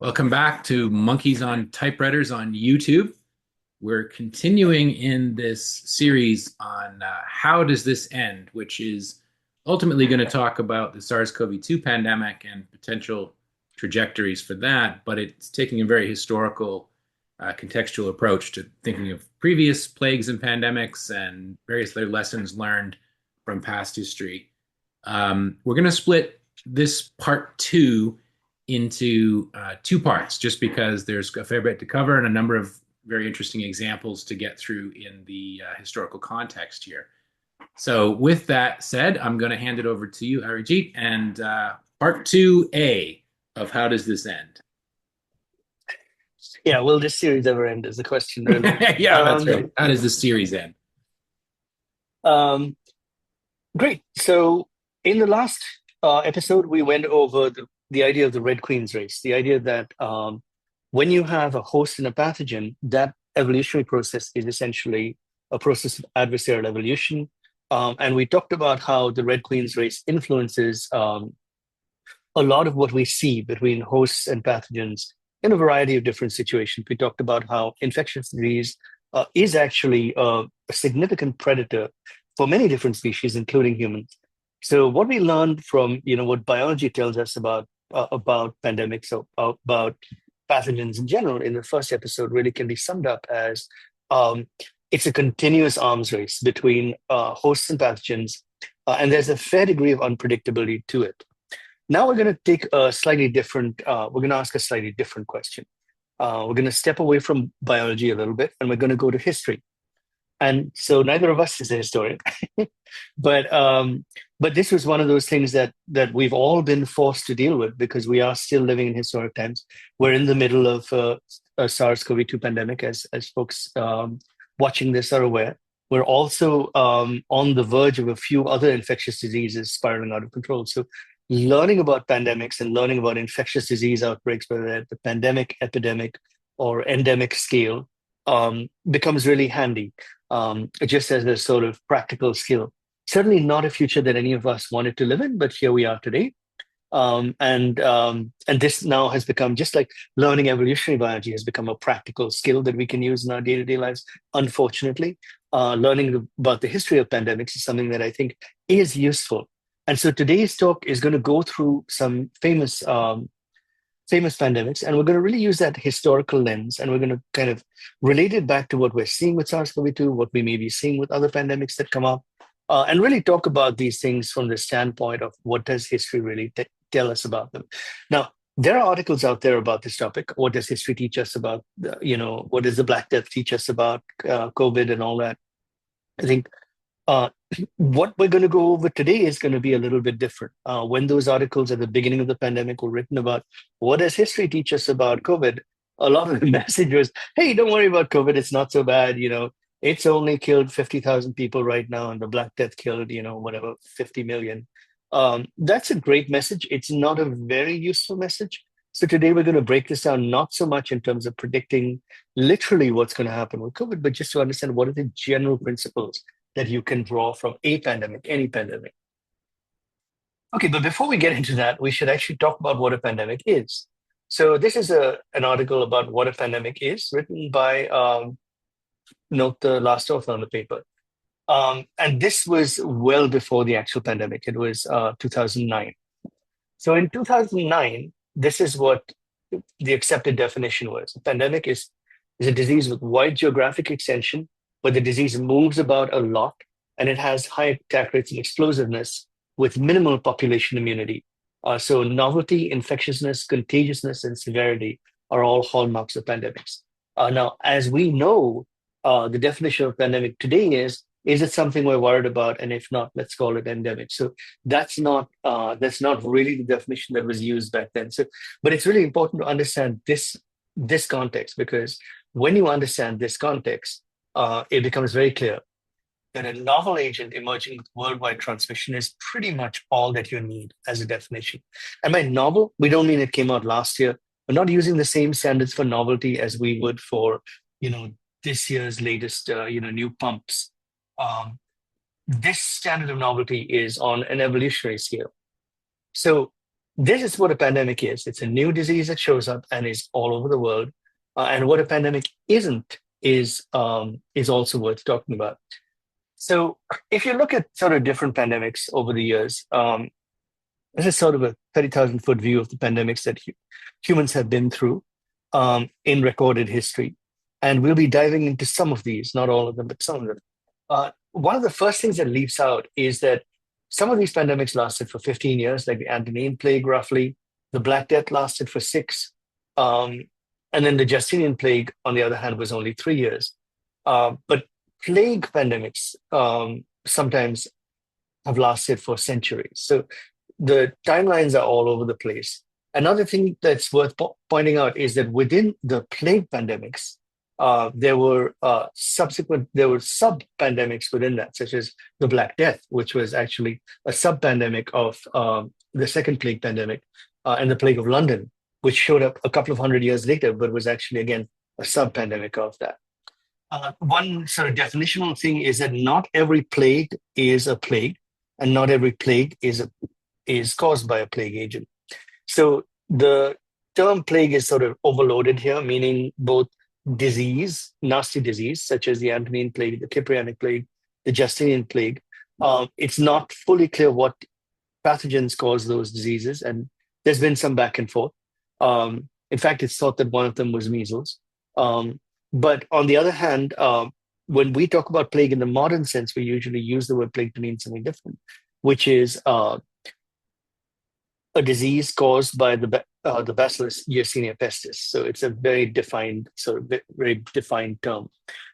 Welcome back to Monkeys on Typewriters on YouTube. We're continuing in this series on how does this end, which is ultimately going to talk about the SARS-CoV-2 pandemic and potential trajectories for that, but it's taking a very historical, contextual approach to thinking of previous plagues and pandemics and various other lessons learned from past history. We're going to split this part two into two parts, just because there's a fair bit to cover and a number of very interesting examples to get through in the historical context here. So, with that said, I'm going to hand it over to you, Arijit, and part 2A of How Does This End? Yeah, will this series ever end is the question, really. Yeah, that's Um, right. How does this series end? um, Great. So in the last episode, we went over the idea of the Red Queen's race, the idea that when you have a host and a pathogen, that evolutionary process is essentially a process of adversarial evolution. And we talked about how the Red Queen's race influences a lot of what we see between hosts and pathogens in a variety of different situations. We talked about how infectious disease is actually a significant predator for many different species, including humans. So, what we learned from what biology tells us about pandemics or about pathogens in general in the first episode really can be summed up as um, it's a continuous arms race between hosts and pathogens, and there's a fair degree of unpredictability to it. Now we're going to take a slightly different, we're going to ask a slightly different question. We're going to step away from biology a little bit and we're going to go to history. And so neither of us is a historian, but this was one of those things that we've all been forced to deal with because we are still living in historic times. We're in the middle of a SARS-CoV-2 pandemic, as folks watching this are aware. We're also on the verge of a few other infectious diseases spiraling out of control. So learning about pandemics and learning about infectious disease outbreaks, whether at the pandemic, epidemic, or endemic scale, becomes really handy, just as a sort of practical skill. Certainly not a future that any of us wanted to live in, but here we are today. And this now has become, just like learning evolutionary biology has become a practical skill that we can use in our day-to-day lives. Unfortunately, learning about the history of pandemics is something that I think is useful. And so today's talk is going to go through some famous pandemics, and we're going to really use that historical lens, and we're going to kind of relate it back to what we're seeing with SARS-CoV-2, what we may be seeing with other pandemics that come up, and really talk about these things from the standpoint of what does history really tell us about them. Now, there are articles out there about this topic. What does history teach us about, what does the Black Death teach us about COVID and all that? I think uh, what we're going to go over today is going to be a little bit different. When those articles at the beginning of the pandemic were written about what does history teach us about COVID, a lot of the message was, hey, don't worry about COVID. It's not so bad. It's only killed 50,000 people right now, and the Black Death killed, whatever, 50 million. That's a great message. It's not a very useful message. So today we're going to break this down, not so much in terms of predicting literally what's going to happen with COVID, but just to understand what are the general principles that you can draw from a pandemic, any pandemic. Okay, but before we get into that, we should actually talk about what a pandemic is. So this is an article about what a pandemic is, written by note the last author on the paper. And this was well before the actual pandemic. It was 2009. So in 2009, this is what the accepted definition was. A pandemic is a disease with wide geographic extension, where the disease moves about a lot and it has high attack rates and explosiveness with minimal population immunity. So novelty, infectiousness, contagiousness, and severity are all hallmarks of pandemics. Now, as we know, the definition of pandemic today is it something we're worried about? And if not, let's call it endemic. So that's not really the definition that was used back then. So, but it's really important to understand this context, because when you understand this context, it becomes very clear that a novel agent emerging with worldwide transmission is pretty much all that you need as a definition. And by novel, we don't mean it came out last year. We're not using the same standards for novelty as we would for, this year's latest, new pumps. Um, this standard of novelty is on an evolutionary scale. So this is what a pandemic is. It's a new disease that shows up and is all over the world. And what a pandemic isn't is also worth talking about. So if you look at sort of different pandemics over the years, this is sort of a 30,000-foot view of the pandemics that humans have been through in recorded history. And we'll be diving into some of these, not all of them, but some of them. One of the first things that leaps out is that some of these pandemics lasted for 15 years, like the Antonine Plague, roughly. The Black Death lasted for 6. Um, and then the Justinian Plague, on the other hand, was only 3 years. But plague pandemics sometimes have lasted for centuries. So the timelines are all over the place. Another thing that's worth pointing out is that within the plague pandemics, there were sub-pandemics within that, such as the Black Death, which was actually a sub-pandemic of the second plague pandemic, and the Plague of London, which showed up a couple of hundred years later, but was actually, again, a sub-pandemic of that. One sort of definitional thing is that not every plague is a plague, and not every plague is caused by a plague agent. So the term plague is sort of overloaded here, meaning both disease, nasty disease, such as the Antonine Plague, the Ciprianic Plague, the Justinian Plague. It's not fully clear what pathogens cause those diseases, and there's been some back and forth. In fact, it's thought that one of them was measles. But on the other hand, when we talk about plague in the modern sense, we usually use the word plague to mean something different, which is a disease caused by the Bacillus Yersinia pestis. So it's a very defined, sort of very defined term.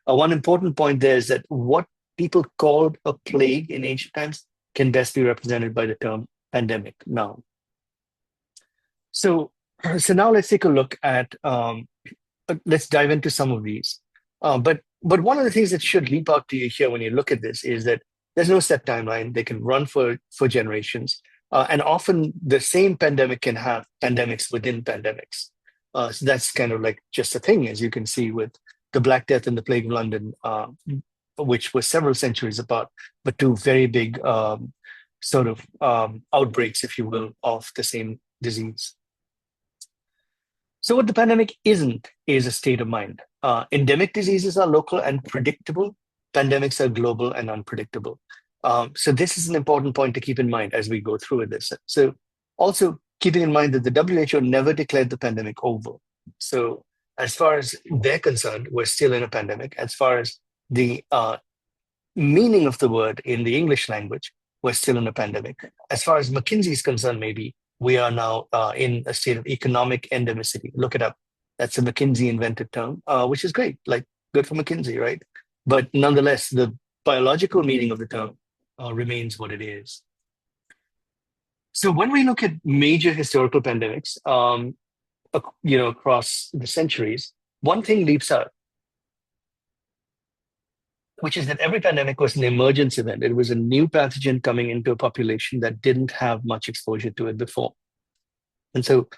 One important point there is that what people called a plague in ancient times can best be represented by the term pandemic now. So now let's take a look at, let's dive into some of these. But one of the things that should leap out to you here when you look at this is that there's no set timeline. They can run for generations. And often the same pandemic can have pandemics within pandemics. So that's kind of like just a thing, as you can see with the Black Death and the Plague of London, which were several centuries apart, but two very big sort of outbreaks, if you will, of the same disease. So what the pandemic isn't is a state of mind. Endemic diseases are local and predictable. Pandemics are global and unpredictable. So this is an important point to keep in mind as we go through this. So also keeping in mind that the WHO never declared the pandemic over. So as far as they're concerned, we're still in a pandemic. As far as the meaning of the word in the English language, we're still in a pandemic. As far as McKinsey is concerned, maybe we are now in a state of economic endemicity. Look it up. That's a McKinsey invented term, which is great, like good for McKinsey, right? But nonetheless, the biological meaning of the term remains what it is. So when we look at major historical pandemics, across the centuries, one thing leaps out, which is that every pandemic was an emergence event. It was a new pathogen coming into a population that didn't have much exposure to it before. And so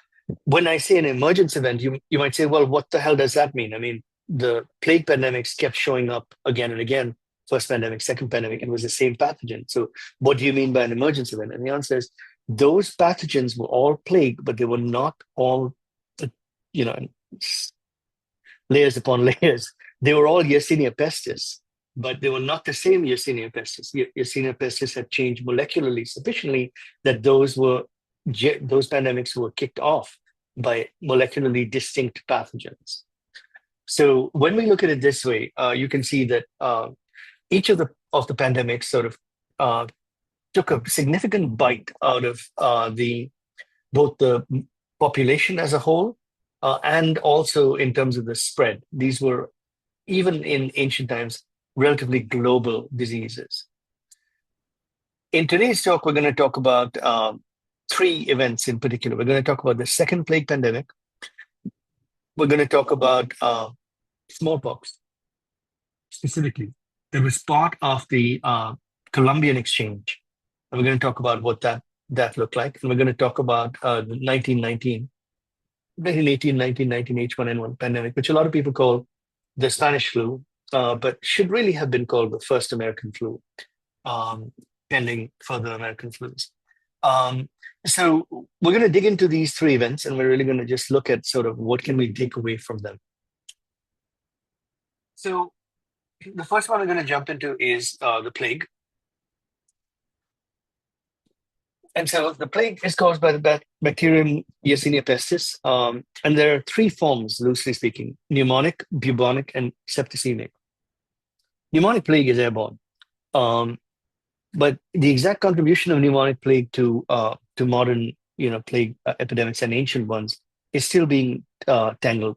when I say an emergence event, you might say, well, what the hell does that mean? I mean, the plague pandemics kept showing up again and again. First pandemic, second pandemic, it was the same pathogen. So what do you mean by an emergence event? And the answer is those pathogens were all plague, but they were not all, layers upon layers. They were all Yersinia pestis, but they were not the same Yersinia pestis. Yersinia pestis had changed molecularly sufficiently that those pandemics were kicked off by molecularly distinct pathogens. So when we look at it this way, you can see that each of the pandemics sort of took a significant bite out of both the population as a whole and also in terms of the spread. These were, even in ancient times, relatively global diseases. In today's talk, we're going to talk about 3 events in particular. We're going to talk about the second plague pandemic. We're going to talk about smallpox specifically. That was part of the Columbian Exchange. And we're going to talk about what that looked like. And we're going to talk about the 1918, 1919 H1N1 pandemic, which a lot of people call the Spanish flu, but should really have been called the first American flu, pending further American flus. Um, so we're going to dig into these three events, and we're really going to just look at sort of what can we take away from them. So the first one we're going to jump into is the plague. And so the plague is caused by the bacterium Yersinia pestis. And there are three forms, loosely speaking: pneumonic, bubonic, and septicemic. Pneumonic plague is airborne. Um, but the exact contribution of pneumonic plague to modern plague epidemics and ancient ones is still being untangled.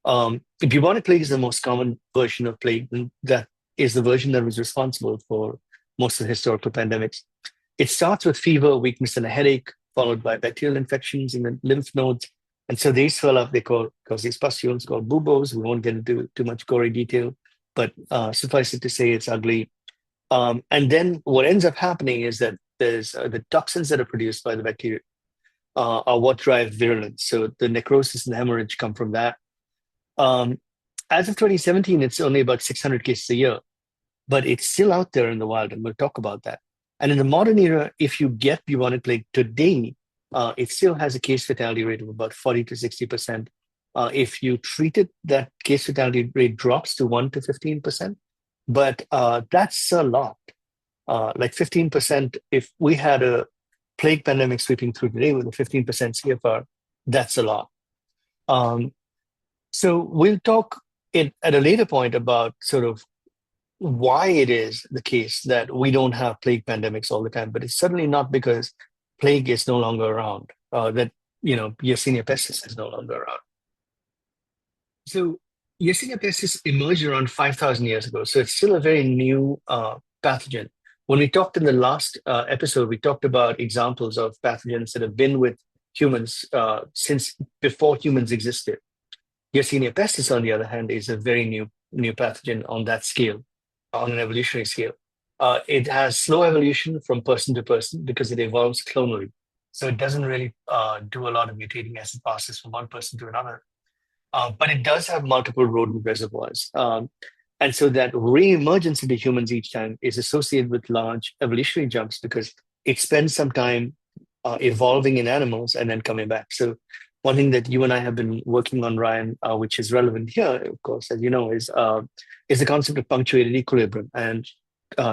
Bubonic plague is the most common version of plague, and that is the version that was responsible for most of the historical pandemics. It starts with fever, weakness, and a headache, followed by bacterial infections in the lymph nodes. And so they swell up, cause these pustules called buboes. We won't get into too much gory detail, but suffice it to say it's ugly. And then what ends up happening is that there's the toxins that are produced by the bacteria are what drive virulence. So the necrosis and the hemorrhage come from that. Um, as of 2017, it's only about 600 cases a year, but it's still out there in the wild, and we'll talk about that. And in the modern era, if you get bubonic plague today, it still has a case fatality rate of about 40 to 60%. If you treat it, that case fatality rate drops to 1 to 15%. But that's a lot. Like 15%, if we had a plague pandemic sweeping through today with a 15% CFR, that's a lot. Um, so we'll talk at a later point about sort of why it is the case that we don't have plague pandemics all the time, but it's certainly not because plague is no longer around, that, Yersinia pestis is no longer around. So Yersinia pestis emerged around 5,000 years ago. So it's still a very new pathogen. When we talked in the last episode, we talked about examples of pathogens that have been with humans since before humans existed. Yersinia pestis, on the other hand, is a very new pathogen on that scale, on an evolutionary scale. It has slow evolution from person to person because it evolves clonally. So it doesn't really do a lot of mutating as it passes from one person to another. But it does have multiple rodent reservoirs. And so that re-emergence into humans each time is associated with large evolutionary jumps because it spends some time evolving in animals and then coming back. So one thing that you and I have been working on, Ryan, which is relevant here, of course, as you know, is the concept of punctuated equilibrium and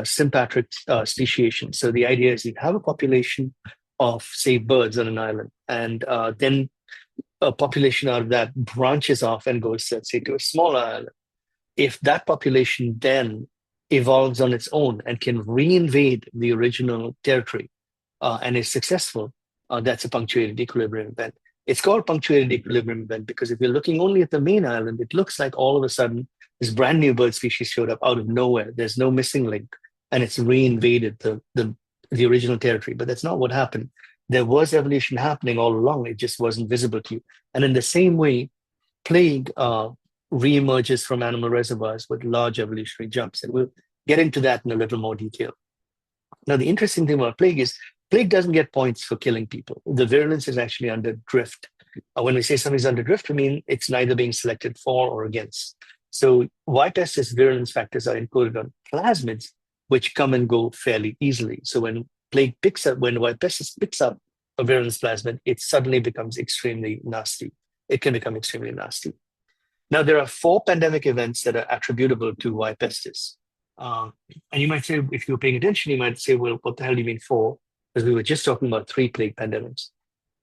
sympatric speciation. So the idea is you have a population of, say, birds on an island, and then a population out of that branches off and goes, let's say, to a smaller island. If that population then evolves on its own and can reinvade the original territory and is successful, that's a punctuated equilibrium event. It's called punctuated equilibrium event because if you're looking only at the main island, it looks like all of a sudden this brand new bird species showed up out of nowhere. There's no missing link, and it's reinvaded the original territory. But that's not what happened. There was evolution happening all along. It just wasn't visible to you. And in the same way, plague reemerges from animal reservoirs with large evolutionary jumps. And we'll get into that in a little more detail. Now, the interesting thing about plague is plague doesn't get points for killing people. The virulence is actually under drift. When we say something's under drift, we mean it's neither being selected for or against. So Y-pestis virulence factors are encoded on plasmids, which come and go fairly easily. So when Y-pestis picks up a virulence plasmid, it suddenly becomes extremely nasty. It can become extremely nasty. Now, there are 4 pandemic events that are attributable to Y-pestis. And you might say, if you're paying attention, you might say, well, what the hell do you mean 4? Because we were just talking about 3 plague pandemics.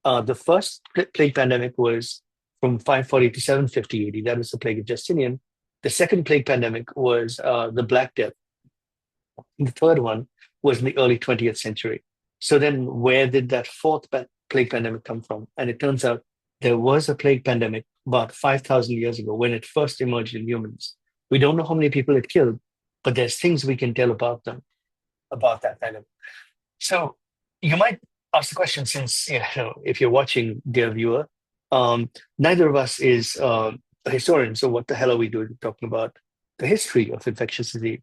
The first plague pandemic was from 540 to 750 AD. That was the plague of Justinian. The second plague pandemic was the Black Death. And the third one was in the early 20th century. So then where did that fourth plague pandemic come from? And it turns out there was a plague pandemic about 5,000 years ago when it first emerged in humans. We don't know how many people it killed, but there's things we can tell about them, about that pandemic. So you might ask the question, since, if you're watching, dear viewer, neither of us is a historian. So what the hell are we doing talking about the history of infectious disease?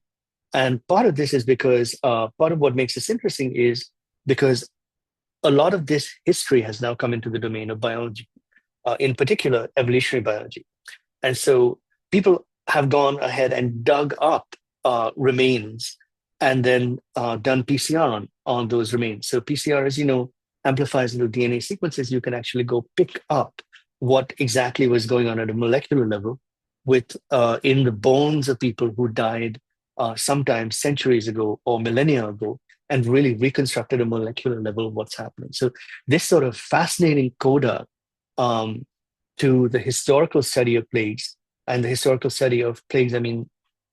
And part of this is because part of what makes this interesting is because a lot of this history has now come into the domain of biology, in particular, evolutionary biology. And so people have gone ahead and dug up remains and then done PCR on on those remains. So PCR, as you know, amplifies little DNA sequences. You can actually go pick up what exactly was going on at a molecular level with in the bones of people who died sometimes centuries ago or millennia ago, and really reconstructed a molecular level what's happening. So this sort of fascinating coda um, to the historical study of plagues, and the historical study of plagues, I mean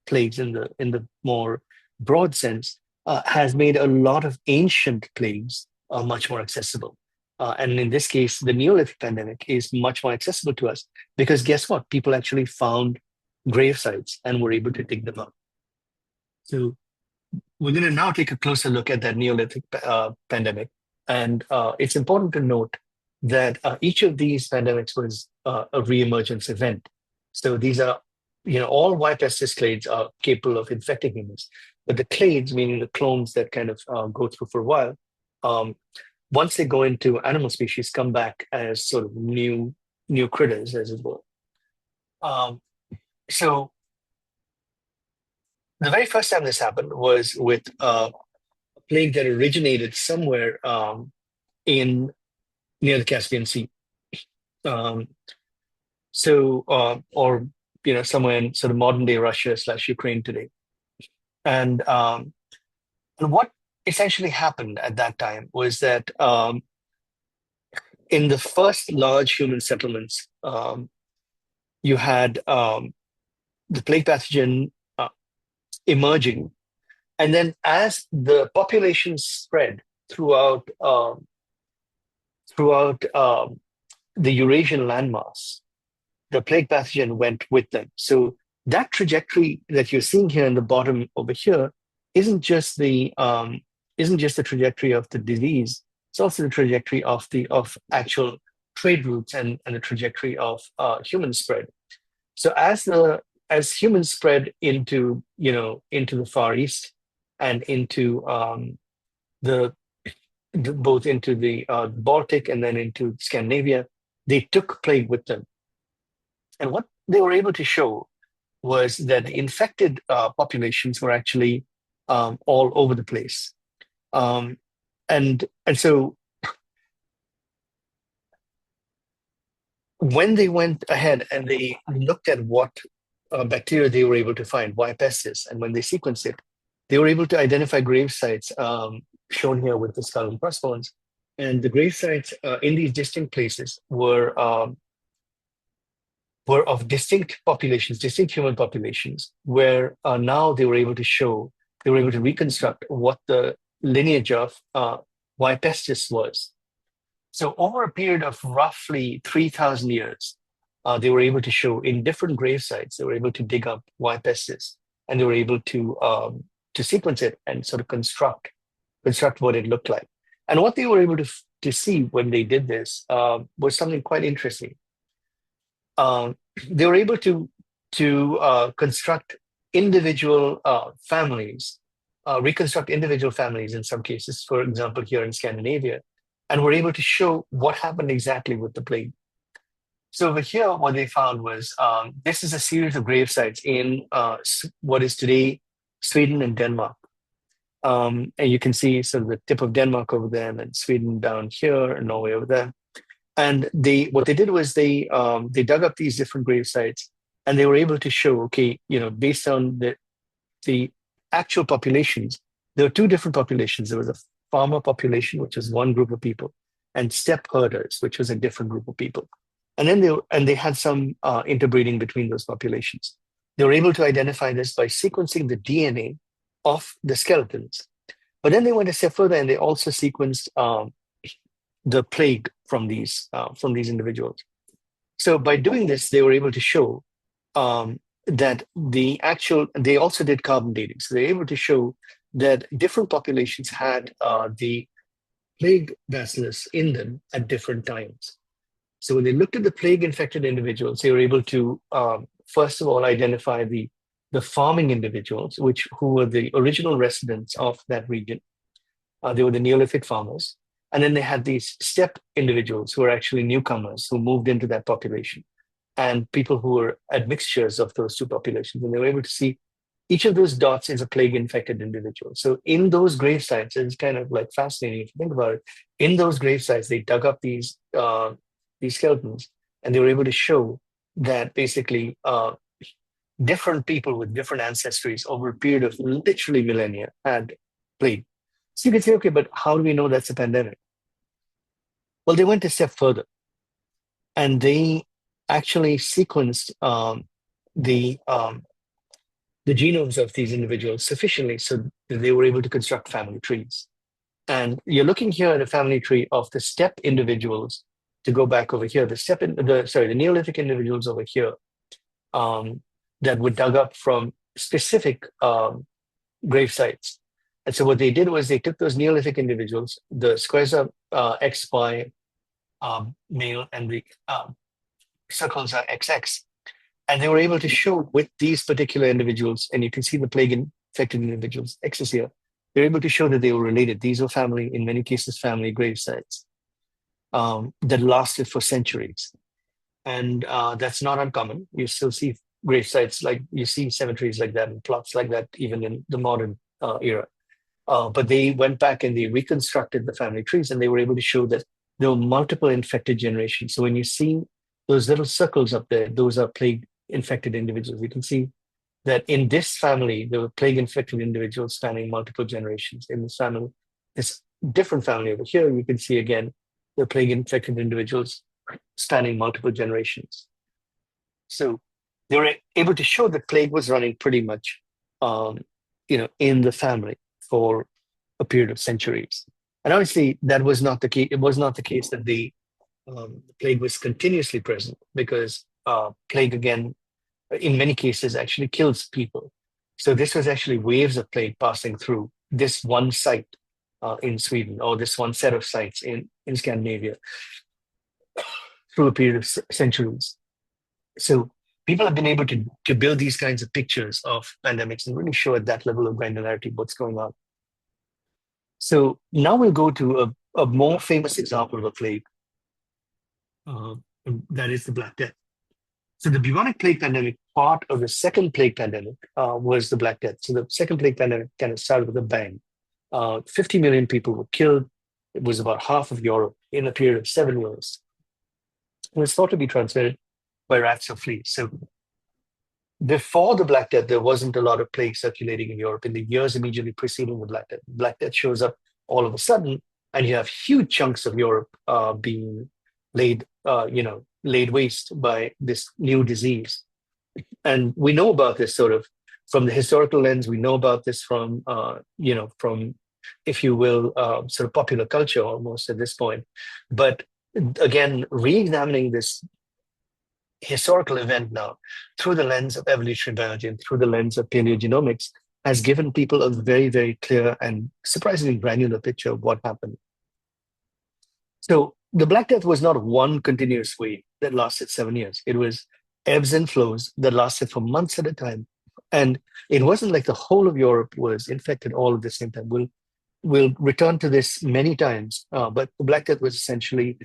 plagues in the more broad sense, has made a lot of ancient plagues much more accessible. And in this case, the Neolithic pandemic is much more accessible to us because guess what? People actually found grave sites and were able to dig them up. So we're going to now take a closer look at that Neolithic pandemic. And it's important to note that each of these pandemics was a reemergence event. So these are, all Y. pestis clades are capable of infecting humans. But the clades, meaning the clones that kind of go through for a while, um, once they go into animal species, come back as sort of new critters, as it were. Um, so the very first time this happened was with plague that originated somewhere in near the Caspian Sea. Um, or somewhere in sort of modern day Russia / Ukraine today. And what essentially happened at that time was that in the first large human settlements, you had the plague pathogen emerging. And then as the population spread throughout the Eurasian landmass, the plague pathogen went with them. So that trajectory that you're seeing here in the bottom over here isn't just the trajectory of the disease. It's also the trajectory of actual trade routes and the trajectory of human spread. So as humans spread into the Far East and into the both into the Baltic and then into Scandinavia, they took plague with them. And what they were able to show was that the infected populations were actually all over the place. And so when they went ahead and they looked at what bacteria they were able to find, Y. pestis, and when they sequenced it, they were able to identify grave sites shown here with the skull and crossbones. And the grave sites in these distinct places were of distinct populations, distinct human populations, where now they were able to reconstruct what the lineage of Y. pestis was. So over a period of roughly 3,000 years, they were able to show in different grave sites, they were able to dig up Y. pestis, and they were able to sequence it and sort of construct what it looked like. And what they were able to see when they did this was something quite interesting. They were able to construct individual families, reconstruct individual families in some cases, for example, here in Scandinavia, and were able to show what happened exactly with the plague. So over here, what they found was this is a series of grave sites in what is today Sweden and Denmark. And you can see sort of the tip of Denmark over there, and then Sweden down here, and Norway over there. And what they did was they dug up these different grave sites, and they were able to show, okay, based on the actual populations, there were two different populations. There was a farmer population, which was one group of people, and steppe herders, which was a different group of people. And then they had some interbreeding between those populations. They were able to identify this by sequencing the DNA of the skeletons. But then they went a step further, and they also sequenced the plague from these individuals. So by doing this, they were able to show that they also did carbon dating. So they were able to show that different populations had the plague bacillus in them at different times. So when they looked at the plague-infected individuals, they were able to, first of all, identify the farming individuals, who were the original residents of that region. They were the Neolithic farmers. And then they had these steppe individuals who were actually newcomers who moved into that population, and people who were admixtures of those two populations. And they were able to see each of those dots is a plague infected individual. So in those grave sites, it's kind of like fascinating if you think about it. In those grave sites, they dug up these skeletons, and they were able to show that basically different people with different ancestries over a period of literally millennia had plague. So you can say, okay, but how do we know that's a pandemic? Well, they went a step further, and they actually sequenced the um, the genomes of these individuals sufficiently so that they were able to construct family trees. And you're looking here at a family tree of the steppe individuals. To go back over here, the Neolithic individuals over here um, that were dug up from specific grave sites. And so what they did was they took those Neolithic individuals, the squares are X, Y, male, and the circles are XX. And they were able to show with these particular individuals, and you can see the plague infected individuals, X is here, they're able to show that they were related. These were family, in many cases, family grave sites that lasted for centuries. And that's not uncommon. You still see grave sites like you see cemeteries like that and plots like that, even in the modern era. But they went back and they reconstructed the family trees, and they were able to show that there were multiple infected generations. So when you see those little circles up there, those are plague infected individuals. You can see that in this family, there were plague infected individuals spanning multiple generations. In this family, this different family over here, you can see again the plague infected individuals spanning multiple generations. So they were able to show that plague was running pretty much, in the family for a period of centuries. And obviously, that was not the case. It was not the case that the plague was continuously present, because plague, again, in many cases, actually kills people. So this was actually waves of plague passing through this one site in Sweden, or this one set of sites in Scandinavia through a period of centuries. So people have been able to build these kinds of pictures of pandemics and really show at that level of granularity what's going on. So now we'll go to a more famous example of a plague, that is the Black Death. So the bubonic plague pandemic, part of the second plague pandemic, was the Black Death. So the second plague pandemic kind of started with a bang. 50 million people were killed. It was about half of Europe in a period of 7 years. It was thought to be transmitted by rats or fleas. So before the Black Death, there wasn't a lot of plague circulating in Europe. In the years immediately preceding the Black Death, Black Death shows up all of a sudden, and you have huge chunks of Europe being laid waste by this new disease. And we know about this sort of from the historical lens. We know about this from, if you will, sort of popular culture almost at this point. But again, re-examining this historical event now through the lens of evolutionary biology and through the lens of paleogenomics has given people a very, very clear and surprisingly granular picture of what happened. So the Black Death was not one continuous wave that lasted 7 years. It was ebbs and flows that lasted for months at a time. And it wasn't like the whole of Europe was infected all at the same time. We'll return to this many times, but the Black Death was essentially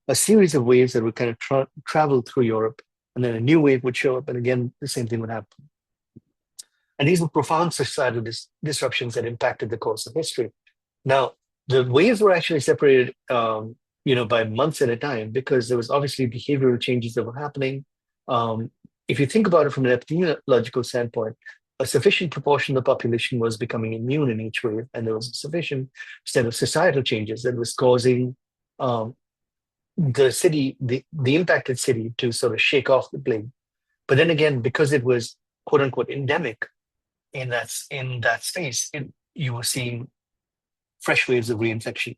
a series of waves that would kind of travel through Europe, and then a new wave would show up, and again, the same thing would happen. And these were profound societal disruptions that impacted the course of history. Now, the waves were actually separated, by months at a time, because there was obviously behavioral changes that were happening. If you think about it from an epidemiological standpoint, a sufficient proportion of the population was becoming immune in each wave, and there was a sufficient set of societal changes that was causing the impacted city to sort of shake off the plague. But then again, because it was quote unquote endemic in that space, you were seeing fresh waves of reinfection.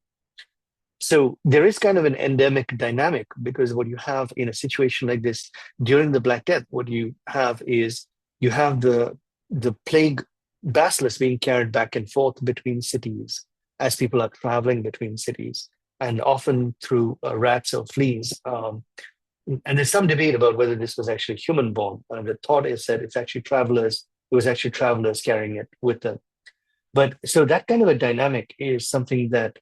So there is kind of an endemic dynamic, because what you have in a situation like this during the Black Death, what you have is you have the plague bacillus being carried back and forth between cities as people are traveling between cities, and often through rats or fleas. And there's some debate about whether this was actually human-borne. The thought is that it was actually travelers carrying it with them. But so that kind of a dynamic is something that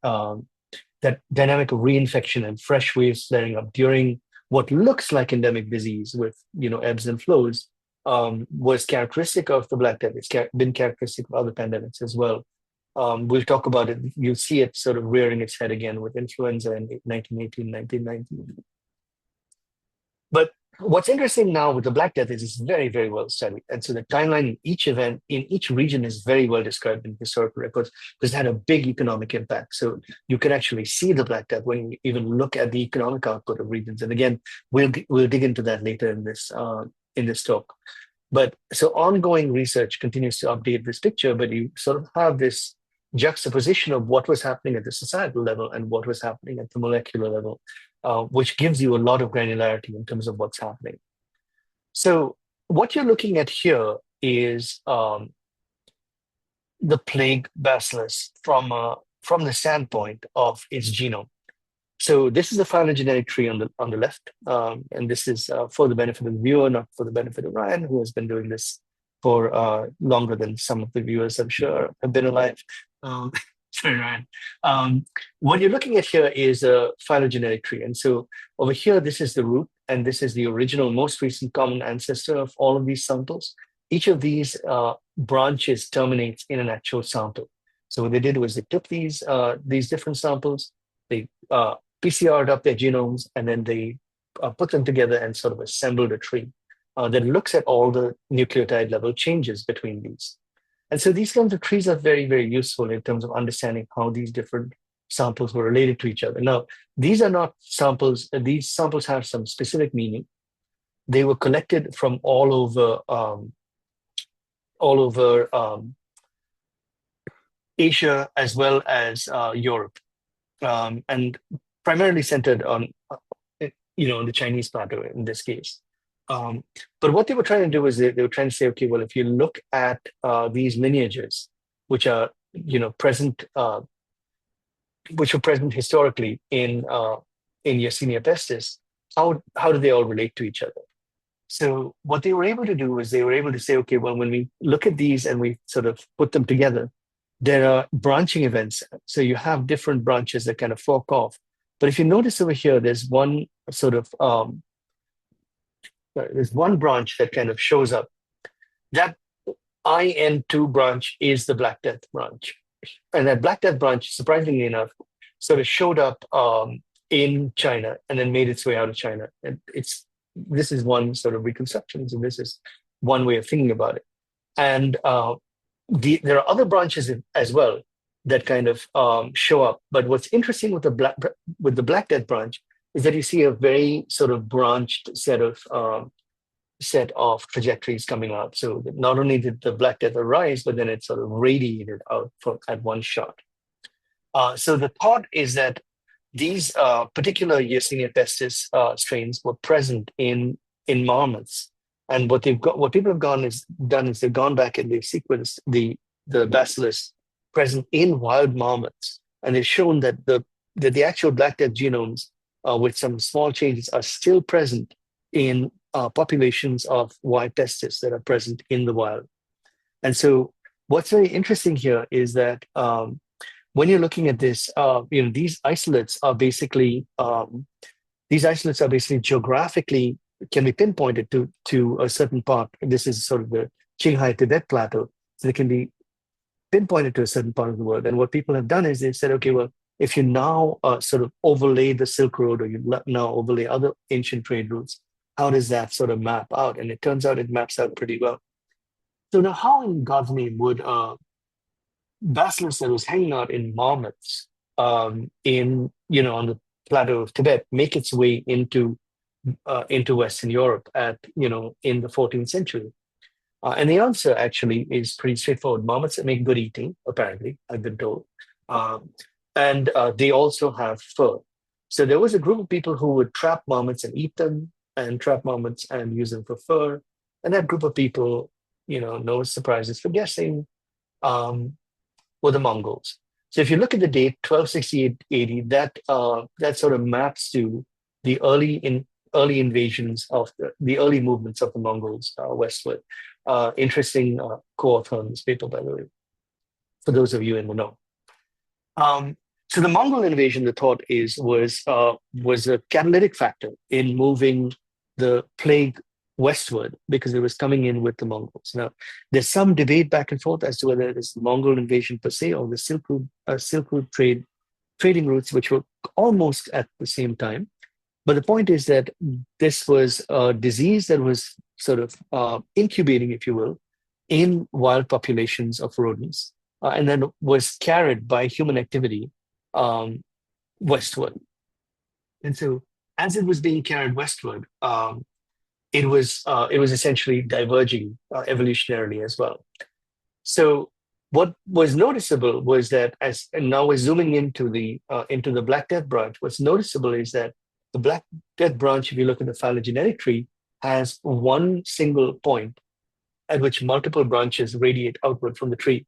that dynamic of reinfection and fresh waves flaring up during what looks like endemic disease with ebbs and flows was characteristic of the Black Death. It's been characteristic of other pandemics as well. We'll talk about it. You'll see it sort of rearing its head again with influenza in 1918, 1919. But what's interesting now with the Black Death is it's very, very well studied. And so the timeline in each event, in each region is very well described in historical records because it had a big economic impact. So you can actually see the Black Death when you even look at the economic output of regions. And again, we'll dig into that later in this talk. But so ongoing research continues to update this picture, but you sort of have this juxtaposition of what was happening at the societal level and what was happening at the molecular level, which gives you a lot of granularity in terms of what's happening. So what you're looking at here is the plague bacillus from the standpoint of its genome. So this is the phylogenetic tree on the left, and this is for the benefit of the viewer, not for the benefit of Ryan, who has been doing this for longer than some of the viewers, I'm sure, have been alive. Sorry, Ryan. What you're looking at here is a phylogenetic tree, and so over here, this is the root, and this is the original, most recent common ancestor of all of these samples. Each of these branches terminates in an actual sample. So what they did was they took these different samples, they PCR'd up their genomes, and then they put them together and sort of assembled a tree that looks at all the nucleotide level changes between these. And so these kinds of trees are very, very useful in terms of understanding how these different samples were related to each other. Now, these are not samples, these samples have some specific meaning. They were collected from all over Asia as well as Europe. And primarily centered on, the Chinese plateau in this case. But what they were trying to do is they were trying to say, okay, well, if you look at these lineages, which are, present, which were present historically in Yersinia pestis, how do they all relate to each other? So what they were able to do was they were able to say, okay, well, when we look at these and we sort of put them together, there are branching events. So you have different branches that kind of fork off. But if you notice over here, there's one sort of, there's one branch that kind of shows up. That IN2 branch is the Black Death branch. And that Black Death branch, surprisingly enough, sort of showed up in China and then made its way out of China. And this is one sort of reconstruction. So this is one way of thinking about it. And there are other branches as well that kind of show up. But what's interesting with the Black Death branch is that you see a very sort of branched set of trajectories coming out. So not only did the Black Death arise, but then it sort of radiated out at one shot. So the thought is that these particular Yersinia pestis strains were present in marmots. And what people have done is they've gone back and they've sequenced the bacillus present in wild marmots, and they've shown that the actual Black Death genomes, with some small changes, are still present in populations of Y. pestis that are present in the wild. And so, what's very interesting here is that when you're looking at this, these isolates are basically geographically can be pinpointed to a certain part. This is sort of the Qinghai Tibet plateau. So they can be pinpointed to a certain part of the world. And what people have done is they said, okay, well, if you now sort of overlay the Silk Road, or you now overlay other ancient trade routes, how does that sort of map out? And it turns out it maps out pretty well. So now how in God's name would bacillus that was hanging out in marmots on the plateau of Tibet make its way into Western Europe in the 14th century? And the answer actually is pretty straightforward. Marmots make good eating, apparently, I've been told. And they also have fur. So there was a group of people who would trap marmots and eat them, and trap marmots and use them for fur. And that group of people, no surprises for guessing, were the Mongols. So if you look at the date 1268 AD, that sort of maps to the early invasions of the early movements of the Mongols westward. Interesting co-author on this paper, by the way, for those of you in the know. So the Mongol invasion, the thought was a catalytic factor in moving the plague westward because it was coming in with the Mongols. Now, there's some debate back and forth as to whether it is the Mongol invasion per se or the Silk Route trading routes, which were almost at the same time. But the point is that this was a disease that was sort of incubating, if you will, in wild populations of rodents, and then was carried by human activity um, westward. And so, as it was being carried westward, it was essentially diverging evolutionarily as well. So what was noticeable was that as and now we're zooming into the Black Death branch. What's noticeable is that the Black Death branch, if you look at the phylogenetic tree, has one single point at which multiple branches radiate outward from the tree.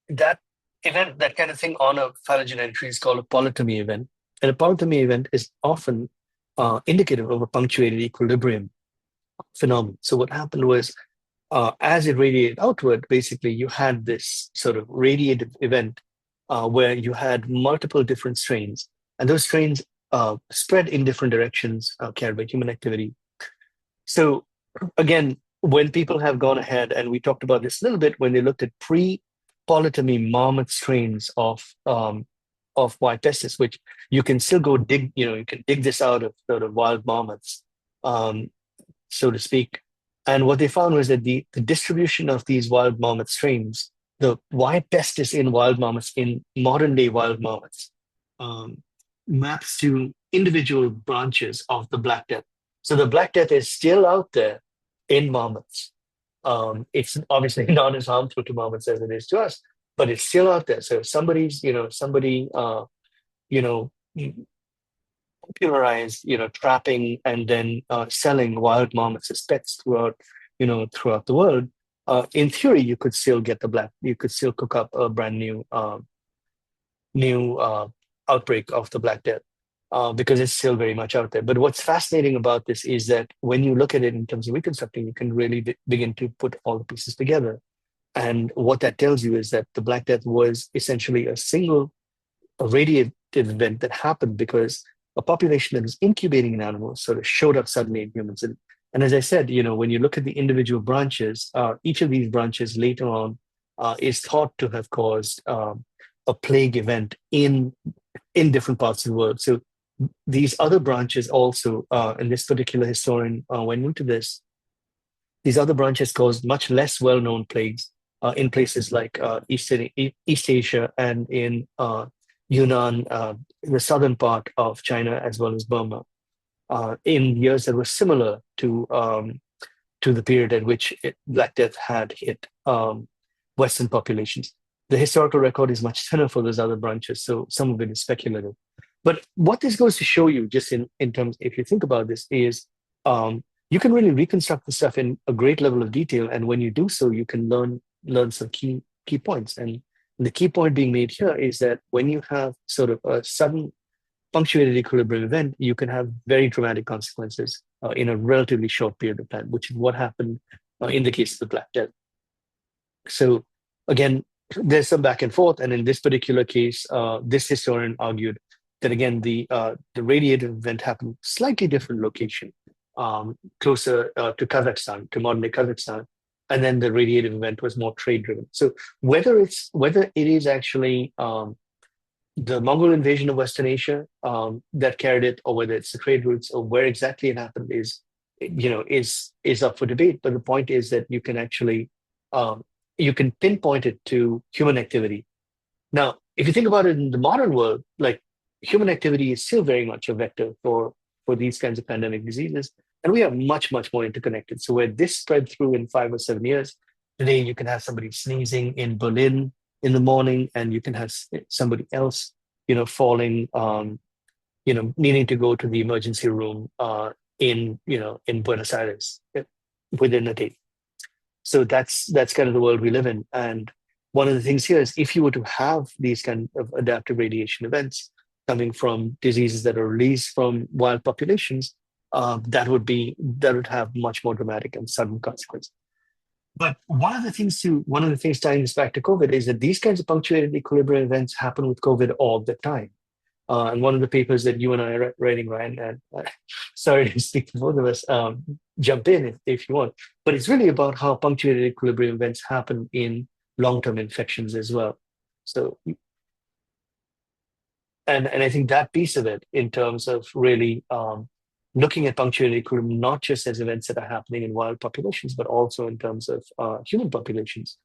That event, that kind of thing on a phylogenetic tree is called a polytomy event. And a polytomy event is often indicative of a punctuated equilibrium phenomenon. So what happened was, as it radiated outward, basically you had this sort of radiative event where you had multiple different strains, and those strains spread in different directions carried by human activity. So again, when people have gone ahead, and we talked about this a little bit, when they looked at pre-polytomy marmot strains of white pestis, which you can still go dig, you can dig this out of sort of wild marmots, um, so to speak. And what they found was that the distribution of these wild marmot strains, the white pestis in wild marmots, in modern day wild marmots, um, maps to individual branches of the Black Death. So the Black Death is still out there in marmots. It's obviously not as harmful to marmots as it is to us, but it's still out there. So if somebody, you know, popularized, trapping and then selling wild marmots as pets throughout the world. In theory, you could still cook up a brand new outbreak of the Black Death because it's still very much out there. But what's fascinating about this is that when you look at it in terms of reconstructing, you can really begin to put all the pieces together. And what that tells you is that the Black Death was essentially a radiative event that happened because a population that was incubating in animals sort of showed up suddenly in humans. And as I said, when you look at the individual branches, each of these branches later on is thought to have caused a plague event in different parts of the world. So these other branches also, and this particular historian went into this, these other branches caused much less well-known plagues in places like East Asia and in Yunnan, the southern part of China, as well as Burma, in years that were similar to the period at which Black Death had hit Western populations. The historical record is much thinner for those other branches, so some of it is speculative. But what this goes to show you, just in terms, if you think about this, is you can really reconstruct the stuff in a great level of detail, and when you do so, you can learn some key points. And the key point being made here is that when you have sort of a sudden punctuated equilibrium event, you can have very dramatic consequences in a relatively short period of time, which is what happened in the case of the Black Death. So again, there's some back and forth, and in this particular case, this historian argued that again the radiative event happened slightly different location, closer to Kazakhstan, to modern day Kazakhstan, and then the radiative event was more trade driven. So whether it is actually the Mongol invasion of Western Asia that carried it, or whether it's the trade routes, or where exactly it happened is up for debate. But the point is that you can actually you can pinpoint it to human activity. Now, if you think about it in the modern world, like human activity is still very much a vector for these kinds of pandemic diseases, and we are much more interconnected. So where this spread through in 5 or 7 years, today you can have somebody sneezing in Berlin in the morning, and you can have somebody else, falling, needing to go to the emergency room in Buenos Aires within a day. So that's kind of the world we live in. And one of the things here is if you were to have these kind of adaptive radiation events coming from diseases that are released from wild populations, that would have much more dramatic and sudden consequences. But one of the things tying this back to COVID is that these kinds of punctuated equilibrium events happen with COVID all the time. And one of the papers that you and I are writing, Ryan, and sorry to speak for both of us, jump in if you want, but it's really about how punctuated equilibrium events happen in long-term infections as well. So, and I think that piece of it, in terms of really looking at punctuated equilibrium, not just as events that are happening in wild populations, but also in terms of human populations,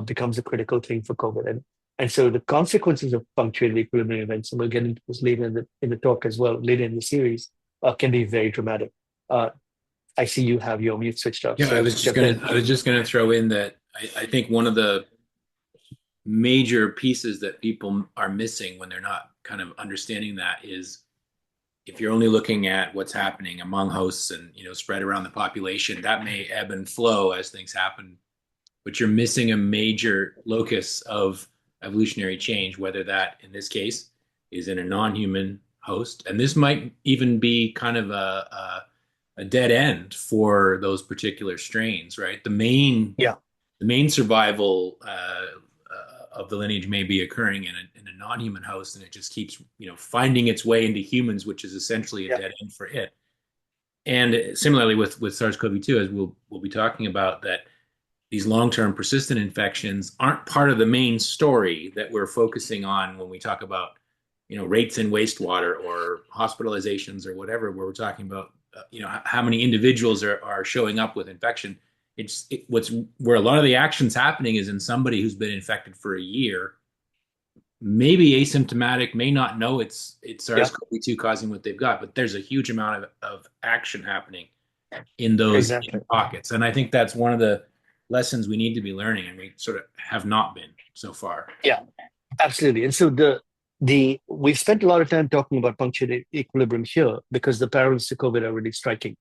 becomes a critical thing for COVID. And so the consequences of punctuated equilibrium events, and we'll get into this later in the talk as well, later in the series, can be very dramatic. Uh, I see you have your mute switched off, Yeah, so jump in. I was just gonna throw in that I think one of the major pieces that people are missing when they're not kind of understanding that is if you're only looking at what's happening among hosts and spread around the population, that may ebb and flow as things happen, but you're missing a major locus of evolutionary change, whether that in this case is in a non-human host, and this might even be kind of a dead end for those particular strains, right? Yeah, The main survival of the lineage may be occurring in a non-human host, and it just keeps finding its way into humans, which is essentially a yeah, dead end for it. And similarly with SARS-CoV-2, as we'll be talking about, that these long-term persistent infections aren't part of the main story that we're focusing on when we talk about rates in wastewater or hospitalizations or whatever, where we're talking about how many individuals are showing up with infection. What's where a lot of the action's happening is in somebody who's been infected for a year, maybe asymptomatic, may not know it's yeah, SARS-CoV-2 causing what they've got, but there's a huge amount of action happening in those exactly. pockets. And I think that's one of the lessons we need to be learning, and we sort of have not been so far. Yeah, absolutely. And so the we've spent a lot of time talking about punctuated equilibrium here because the parallels to COVID are really striking.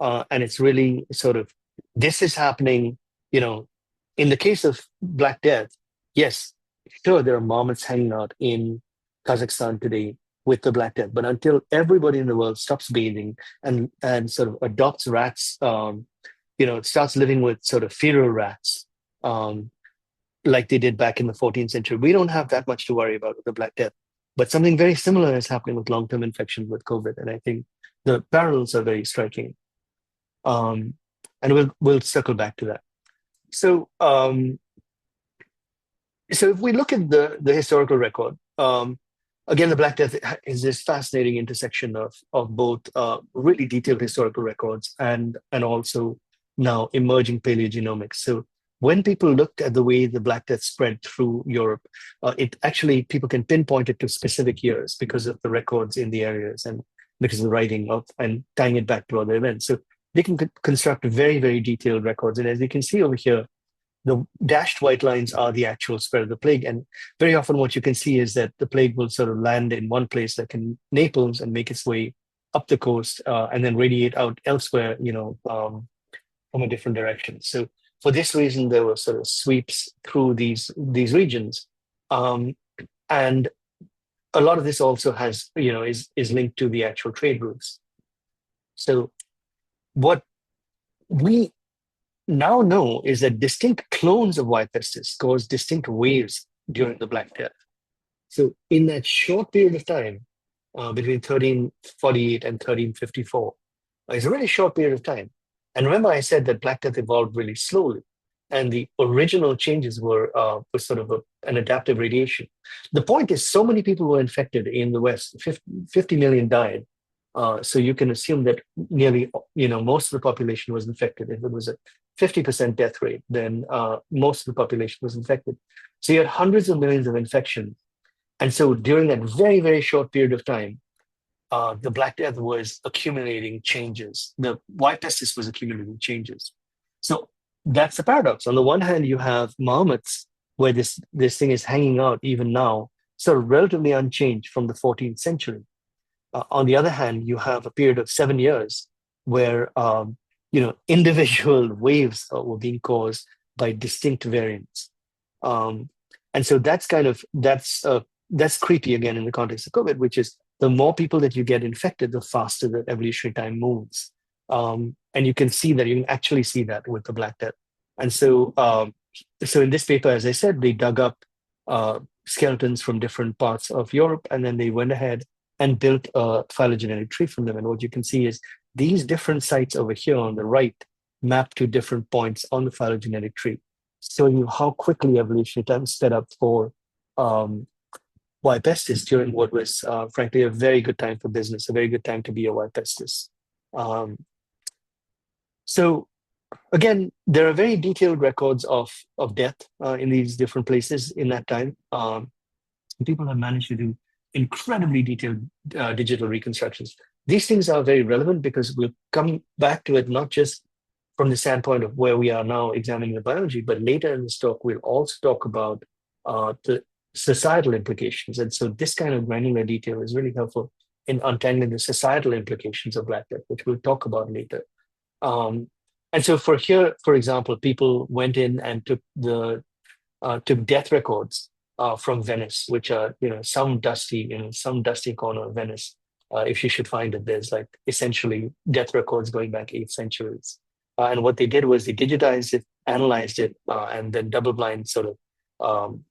And it's really sort of this is happening, you know, in the case of Black Death, yes, sure, there are moments hanging out in Kazakhstan today with the Black Death, but until everybody in the world stops bathing and sort of adopts rats, starts living with sort of feral rats, um, like they did back in the 14th century, we don't have that much to worry about with the Black Death. But something very similar is happening with long-term infection with COVID, and I think the parallels are very striking. Um, and we'll circle back to that. So so if we look at the historical record, again, the Black Death is this fascinating intersection of both really detailed historical records and also now emerging paleogenomics. So when people looked at the way the Black Death spread through Europe, it actually people can pinpoint it to specific years because of the records in the areas and because of the writing of and tying it back to other events. So they can construct very, very detailed records. And as you can see over here, the dashed white lines are the actual spread of the plague. And very often what you can see is that the plague will sort of land in one place, like in Naples, and make its way up the coast and then radiate out elsewhere, from a different direction. So for this reason, there were sort of sweeps through these regions. Um, and a lot of this also has, is linked to the actual trade routes. So what we now know is that distinct clones of Y. pestis caused distinct waves during the Black Death. So in that short period of time, between 1348 and 1354, it's a really short period of time. And remember, I said that Black Death evolved really slowly, and the original changes were sort of an adaptive radiation. The point is, so many people were infected in the West. 50 million died. So you can assume that nearly, most of the population was infected. If it was a 50% death rate, then most of the population was infected. So you had hundreds of millions of infections. And so during that very, very short period of time, the Black Death was accumulating changes. The Y. pestis was accumulating changes. So that's the paradox. On the one hand, you have marmots, where this thing is hanging out even now, sort of relatively unchanged from the 14th century. On the other hand, you have a period of 7 years where individual waves were being caused by distinct variants, and so that's creepy again in the context of COVID, which is the more people that you get infected, the faster the evolutionary time moves, and you can actually see that with the Black Death, and so in this paper, as I said, they dug up skeletons from different parts of Europe, and then they went ahead and built a phylogenetic tree from them. And what you can see is these different sites over here on the right map to different points on the phylogenetic tree, showing you how quickly evolution time sped up for um, Y. pestis during what was, frankly, a very good time for business, a very good time to be a Y. pestis. Um, so again, there are very detailed records of death in these different places in that time. People have managed to do incredibly detailed digital reconstructions. These things are very relevant because we'll come back to it not just from the standpoint of where we are now examining the biology, but later in this talk, we'll also talk about the societal implications. And so this kind of granular detail is really helpful in untangling the societal implications of Black Death, which we'll talk about later. Um, and so for here, for example, people went in and took death records from Venice, which are some dusty corner of Venice. If you should find it, there's like essentially death records going back 8 centuries. And what they did was they digitized it, analyzed it, and then double blind sort of um,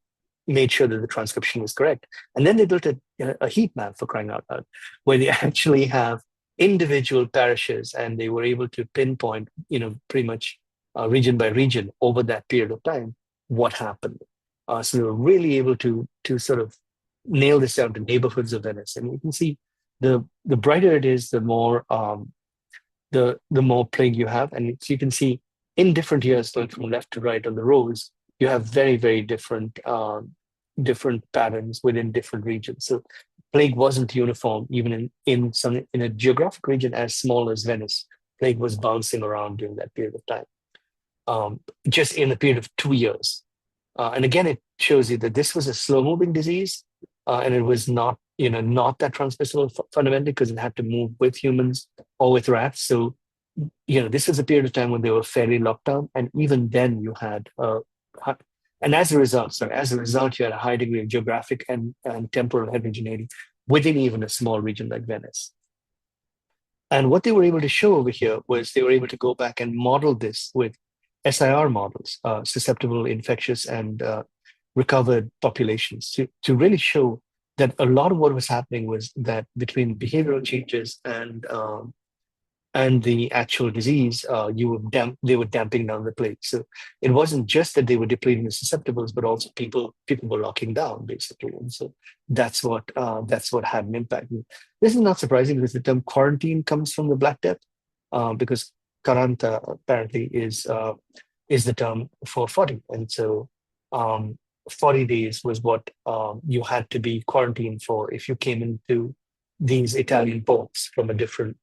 made sure that the transcription was correct. And then they built a heat map, for crying out loud, where they actually have individual parishes, and they were able to pinpoint, pretty much region by region over that period of time what happened. So they were really able to sort of nail this down to neighborhoods of Venice. And you can see the brighter it is, the more plague you have. And so you can see in different years, going from left to right on the rows, you have very, very different patterns within different regions. So plague wasn't uniform, even in a geographic region as small as Venice. Plague was bouncing around during that period of time, just in a period of 2 years. And again, it shows you that this was a slow-moving disease, and it was not that transmissible fundamentally because it had to move with humans or with rats. So, this was a period of time when they were fairly locked down, and even then you had, and as a result, you had a high degree of geographic and temporal heterogeneity within even a small region like Venice. And what they were able to show over here was they were able to go back and model this with SIR models, susceptible, infectious, and recovered populations, to really show that a lot of what was happening was that between behavioral changes and the actual disease, they were damping down the plague. So it wasn't just that they were depleting the susceptibles, but also people were locking down basically, and so that's what had an impact. And this is not surprising because the term quarantine comes from the Black Death, because Karanta apparently is the term for 40, and so 40 days was what you had to be quarantined for if you came into these Italian ports from a different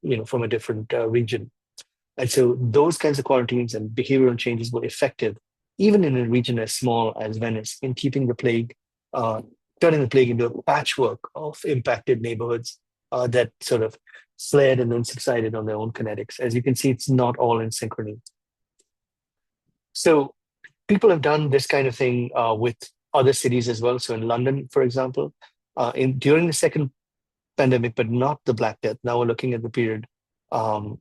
region. And so those kinds of quarantines and behavioral changes were effective, even in a region as small as Venice, in keeping the plague, turning the plague into a patchwork of impacted neighborhoods that sort of fled and then subsided on their own kinetics. As you can see, it's not all in synchrony. So people have done this kind of thing with other cities as well. So in London, for example, during the second pandemic, but not the Black Death. Now we're looking at the period going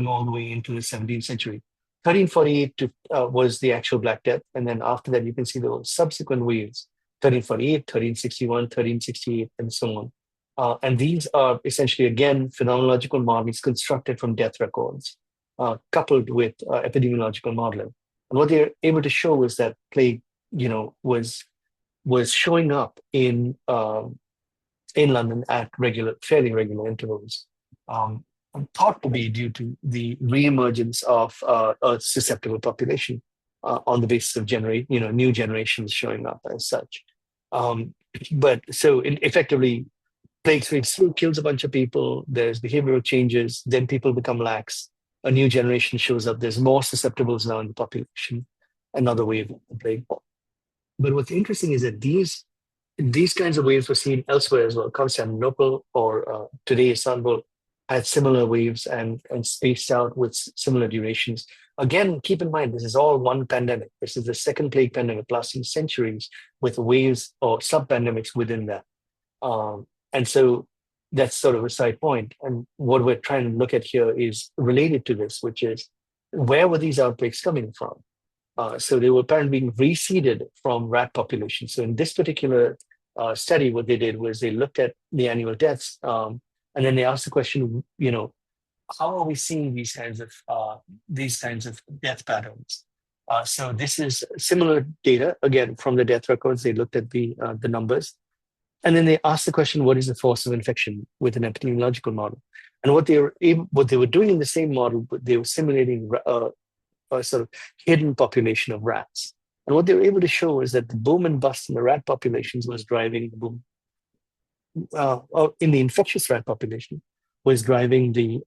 all the way into the 17th century. 1348 was the actual Black Death. And then after that, you can see the subsequent waves, 1348, 1361, 1368, and so on. And these are essentially, again, phenomenological models constructed from death records, coupled with epidemiological modeling. And what they're able to show is that plague, was showing up in London at fairly regular intervals, thought to be due to the reemergence of a susceptible population on the basis of new generations showing up as such. But so effectively, plague sweeps through, kills a bunch of people. There's behavioral changes. Then people become lax. A new generation shows up. There's more susceptibles now in the population. Another wave of the plague. But what's interesting is that these kinds of waves were seen elsewhere as well. Constantinople, or today Istanbul, had similar waves and spaced out with similar durations. Again, keep in mind, this is all one pandemic. This is the second plague pandemic lasting centuries with waves or sub-pandemics within that. And so that's sort of a side point. And what we're trying to look at here is related to this, which is where were these outbreaks coming from? So they were apparently being reseeded from rat populations. So in this particular study, what they did was they looked at the annual deaths, and then they asked the question, how are we seeing these kinds of death patterns? So this is similar data again from the death records. They looked at the numbers, and then they asked the question, what is the force of infection with an epidemiological model? And what they were doing in the same model, they were simulating a sort of hidden population of rats. And what they were able to show is that the boom and bust in the rat populations was driving the boom, or in the infectious rat population was driving the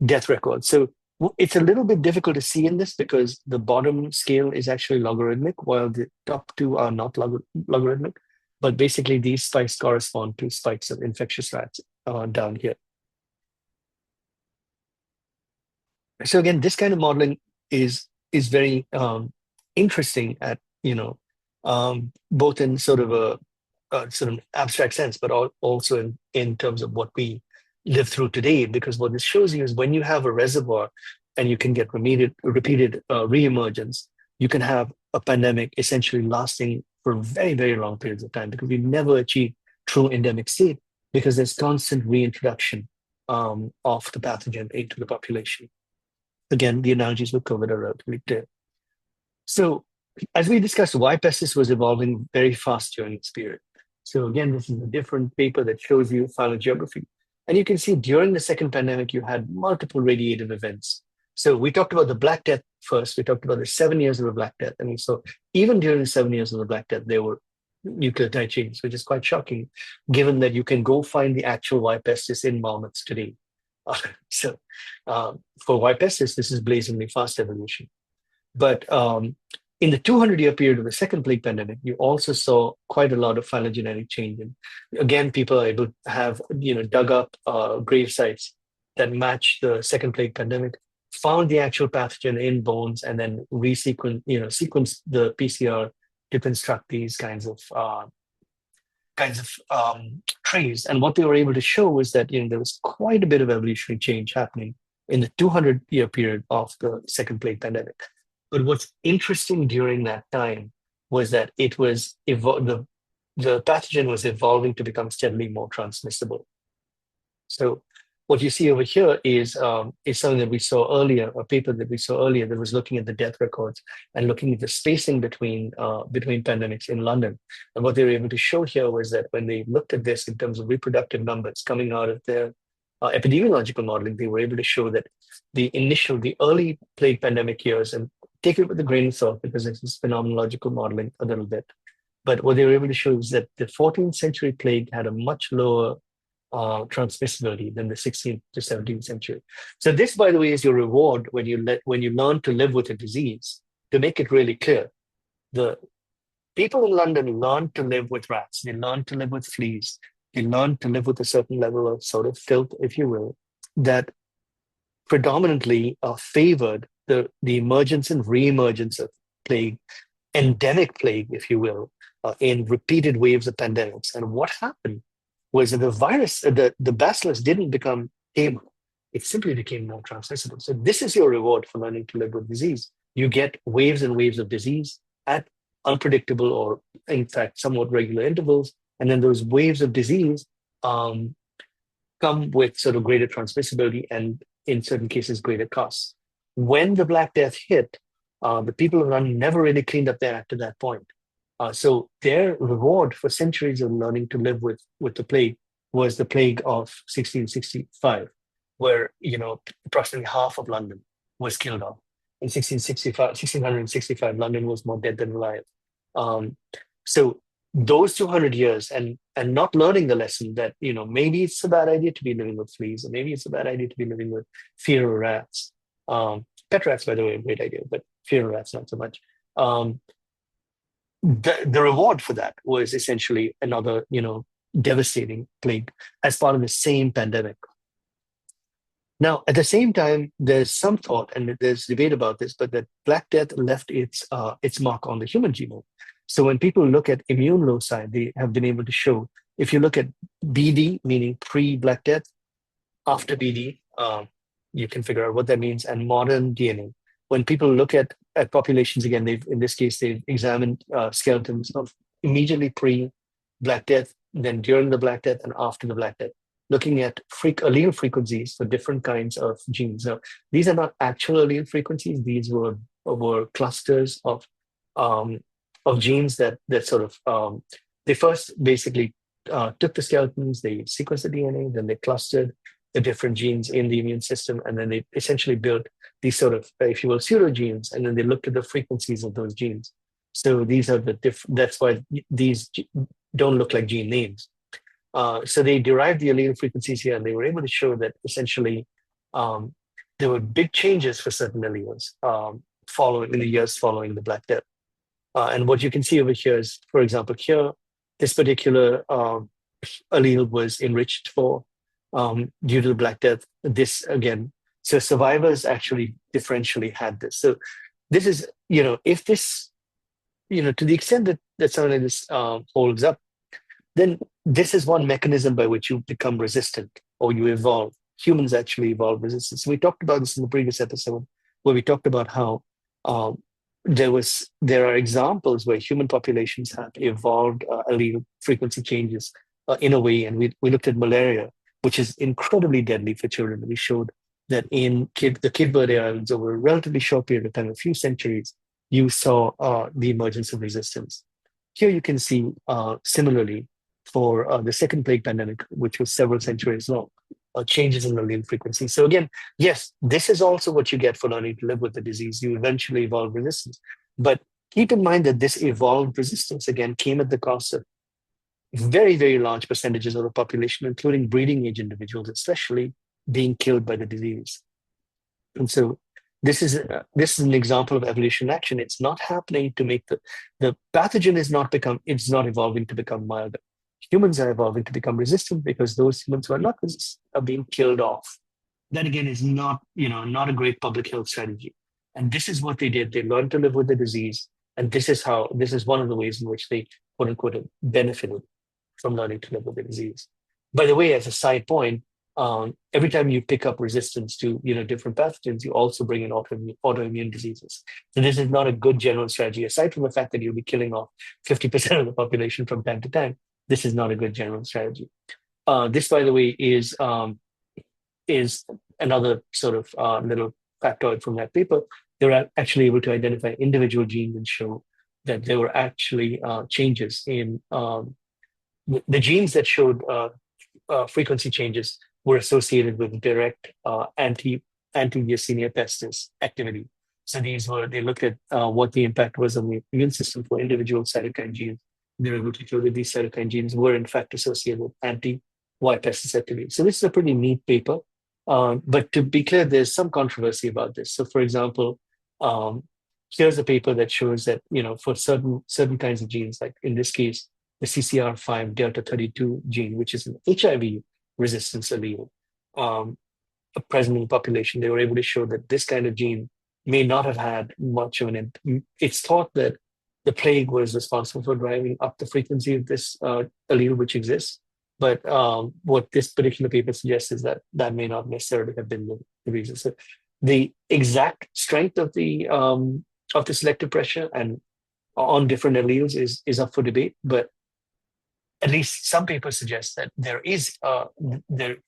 death record. So it's a little bit difficult to see in this because the bottom scale is actually logarithmic, while the top two are not logarithmic. But basically, these spikes correspond to spikes of infectious rats down here. So again, this kind of modeling is very interesting at both in sort of a sort of abstract sense, but also in terms of what we live through today. Because what this shows you is when you have a reservoir and you can get repeated reemergence, you can have a pandemic essentially lasting for very, very long periods of time because we never achieve true endemic state because there's constant reintroduction of the pathogen into the population. Again, the analogies with COVID are relatively clear. So as we discussed, why pestis was evolving very fast during this period. So again, this is a different paper that shows you phylogeography. And you can see during the second pandemic, you had multiple radiative events. So we talked about the Black Death first. We talked about the 7 years of the Black Death. And so even during the 7 years of the Black Death, there were nucleotide changes, which is quite shocking, given that you can go find the actual Y. pestis in marmots today. So for Y. pestis, this is blazingly fast evolution. But in the 200-year period of the second plague pandemic, you also saw quite a lot of phylogenetic change. And again, people are able to have dug up grave sites that match the second plague pandemic, found the actual pathogen in bones, and then sequenced the PCR to construct these kinds of trays. And what they were able to show was that there was quite a bit of evolutionary change happening in the 200-year period of the second plague pandemic. But what's interesting during that time was that it was the pathogen was evolving to become steadily more transmissible. So what you see over here is something that we saw earlier, a paper that we saw earlier that was looking at the death records and looking at the spacing between pandemics in London. And what they were able to show here was that when they looked at this in terms of reproductive numbers coming out of their epidemiological modeling, they were able to show that the early plague pandemic years, and take it with a grain of salt because this is phenomenological modeling a little bit. But what they were able to show is that the 14th century plague had a much lower transmissibility than the 16th to 17th century. So this, by the way, is your reward when you learn to live with a disease. To make it really clear, the people in London learned to live with rats. They learned to live with fleas. They learned to live with a certain level of sort of filth, if you will, that predominantly favored the emergence and reemergence of plague, endemic plague, if you will, in repeated waves of pandemics. And what happened was that the virus, the bacillus didn't become tamer. It simply became more transmissible. So this is your reward for learning to live with disease. You get waves and waves of disease at unpredictable or, in fact, somewhat regular intervals. And then those waves of disease come with sort of greater transmissibility and, in certain cases, greater costs. When the Black Death hit, the people of London never really cleaned up their act at that point. So their reward for centuries of learning to live with the plague was the plague of 1665, where approximately half of London was killed off. In 1665, London was more dead than alive. So those 200 years and not learning the lesson that maybe it's a bad idea to be living with fleas, or maybe it's a bad idea to be living with fear of rats. Pet rats, by the way, a great idea, but fear of rats not so much. The reward for that was essentially another, devastating plague as part of the same pandemic. Now, at the same time, there's some thought, and there's debate about this, but that Black Death left its mark on the human genome. So when people look at immune loci, they have been able to show, if you look at BD, meaning pre-Black Death, after BD, you can figure out what that means, and modern DNA. when people look at populations again, in this case they've examined skeletons of immediately pre Black Death, then during the Black Death, and after the Black Death, looking at allele frequencies for different kinds of genes. Now, these are not actual allele frequencies; these were clusters um, of genes that sort of they first basically took the skeletons, they sequenced the DNA, then they clustered the different genes in the immune system, and then they essentially built these sort of, if you will, pseudogenes, and then they looked at the frequencies of those genes. So these are the that's why these don't look like gene names. So they derived the allele frequencies here, and they were able to show that essentially um, there were big changes for certain alleles following in the years following the Black Death. And what you can see over here is, for example, here, this particular allele was enriched for due to the Black Death. This again, so survivors actually differentially had this. So this is, if this, to the extent that something like this holds up, then this is one mechanism by which you become resistant or you evolve. Humans actually evolve resistance. We talked about this in the previous episode where we talked about how um, there are examples where human populations have evolved allele frequency changes in a way, and we looked at malaria, which is incredibly deadly for children. We showed that in the Cape Verde Islands over a relatively short period of time, a few centuries, you saw the emergence of resistance. Here you can see similarly for the second plague pandemic, which was several centuries long, changes in allele frequency. So again, yes, this is also what you get for learning to live with the disease. You eventually evolve resistance. But keep in mind that this evolved resistance, again, came at the cost of very, very large percentages of the population, including breeding age individuals, especially being killed by the disease. And so this is an example of evolution in action. It's not happening to make the pathogen it's not evolving to become milder. Humans are evolving to become resistant because those humans who are not resistant are being killed off. That again is not a great public health strategy. And this is what they did. They learned to live with the disease. And this is one of the ways in which they, quote unquote, benefited from learning to live with the disease. By the way, as a side point, every time you pick up resistance to different pathogens, you also bring in autoimmune diseases. So this is not a good general strategy. Aside from the fact that you'll be killing off 50% of the population from time to time, this is not a good general strategy. This, by the way, is another sort of little factoid from that paper. They were actually able to identify individual genes and show that there were actually changes in the genes that showed frequency changes were associated with direct anti-Yersinia pestis activity. So they looked at what the impact was on the immune system for individual cytokine genes. They were able to show that these cytokine genes were in fact associated with anti-Y pestis activity. So this is a pretty neat paper. But to be clear, there's some controversy about this. So for example, here's a paper that shows that, for certain kinds of genes, like in this case, the CCR5 delta 32 gene, which is an HIV resistance allele present in the population, they were able to show that this kind of gene may not have had much of an impact. It's thought that the plague was responsible for driving up the frequency of this allele which exists. But what this particular paper suggests is that may not necessarily have been the reason. So the exact strength of the selective pressure and on different alleles is up for debate, but at least some papers suggest that it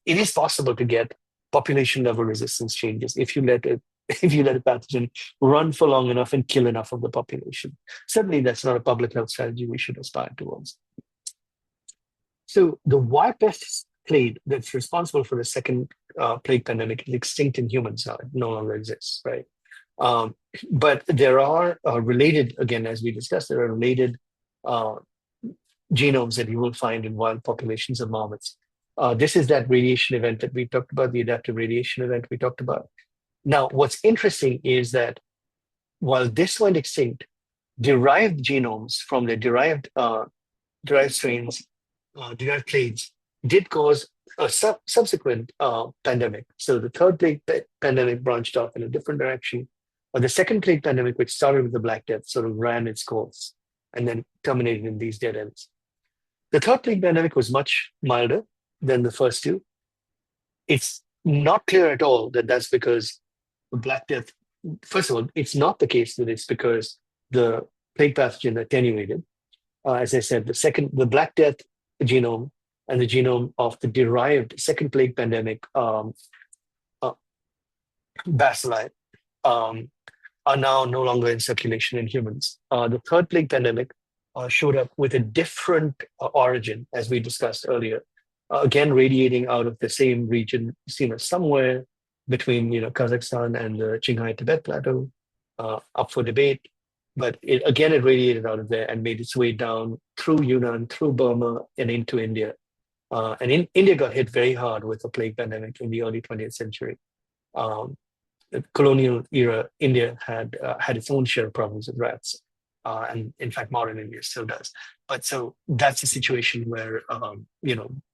is possible to get population level resistance changes if you let a pathogen run for long enough and kill enough of the population. Certainly, that's not a public health strategy we should aspire towards. So the Y pest clade that's responsible for the second plague pandemic is extinct in humans now. It no longer exists, right? But there are related, again, as we discussed, there are related genomes that you will find in wild populations of marmots. This is that radiation event that we talked about, the adaptive radiation event we talked about. Now, what's interesting is that while this went extinct, derived genomes from the derived strains, derived clades, did cause a subsequent pandemic. So the third plague pandemic branched off in a different direction. The second plague pandemic, which started with the Black Death, sort of ran its course and then terminated in these dead ends. The third plague pandemic was much milder than the first two. It's not clear at all that that's because the Black Death first of all, it's not the case that it's because the plague pathogen attenuated. As I said, the Black Death genome and the genome of the derived second plague pandemic uh, bacilli um, are now no longer in circulation in humans. The third plague pandemic showed up with a different origin, as we discussed earlier. Again, radiating out of the same region, somewhere between Kazakhstan and the Qinghai Tibet Plateau, up for debate. But it radiated out of there and made its way down through Yunnan, through Burma, and into India. India got hit very hard with a plague pandemic in the early 20th century. Um, the colonial era, India had its own share of problems with rats, and in fact, modern India still does. But so that's a situation where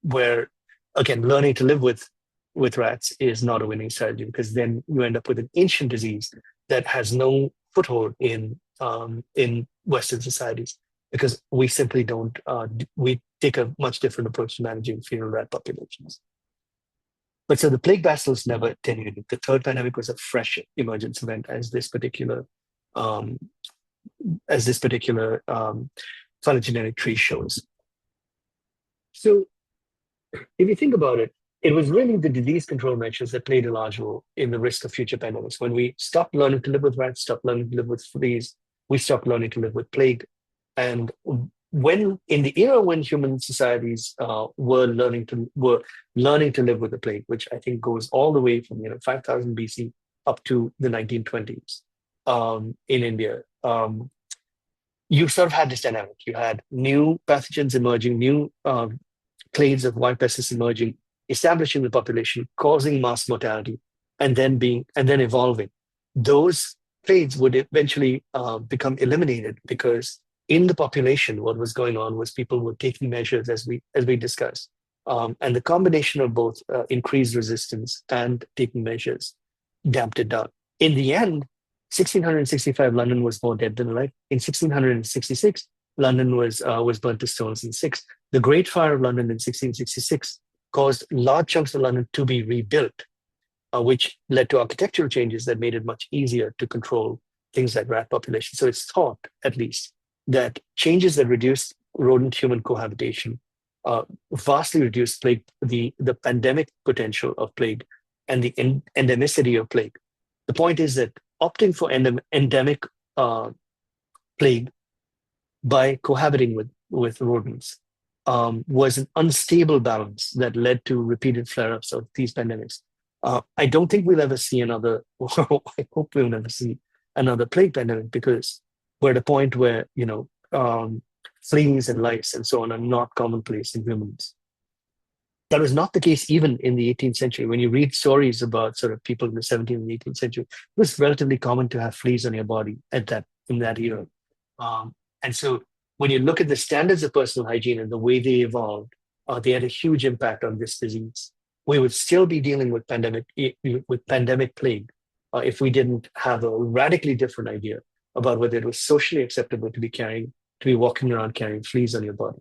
where again, learning to live with rats is not a winning strategy, because then you end up with an ancient disease that has no foothold in Western societies, because we simply don't. We take a much different approach to managing feral rat populations. But so the plague bacillus never attenuated. The third pandemic was a fresh emergence event, um, as this particular phylogenetic tree shows. So if you think about it, it was really the disease control measures that played a large role in the risk of future pandemics. When we stopped learning to live with rats, stopped learning to live with fleas, we stopped learning to live with plague. And when in the era when human societies were learning to live with the plague, which I think goes all the way from 5000 BC up to the 1920s in India, you sort of had this dynamic. You had new pathogens emerging, new clades of white pests emerging, establishing the population, causing mass mortality, and then evolving. Those clades would eventually become eliminated, because in the population, what was going on was people were taking measures, as we discussed, and the combination of both increased resistance and taking measures damped it down. In the end, 1665, London was more dead than alive. In 1666, London was burnt to stones in six. The Great Fire of London in 1666 caused large chunks of London to be rebuilt, which led to architectural changes that made it much easier to control things like rat population. So it's thought, at least, that changes that reduced rodent-human cohabitation vastly reduced plague, the pandemic potential of plague, and the endemicity of plague. The point is that opting for endemic plague by cohabiting with rodents was an unstable balance that led to repeated flare-ups of these pandemics. I don't think we'll ever see another, I hope we'll never see another plague pandemic, because we're at a point where, fleas and lice and so on are not commonplace in humans. That was not the case even in the 18th century. When you read stories about sort of people in the 17th and 18th century, it was relatively common to have fleas on your body in that era. And so when you look at the standards of personal hygiene and the way they evolved, they had a huge impact on this disease. We would still be dealing with pandemic plague if we didn't have a radically different idea about whether it was socially acceptable to be walking around carrying fleas on your body.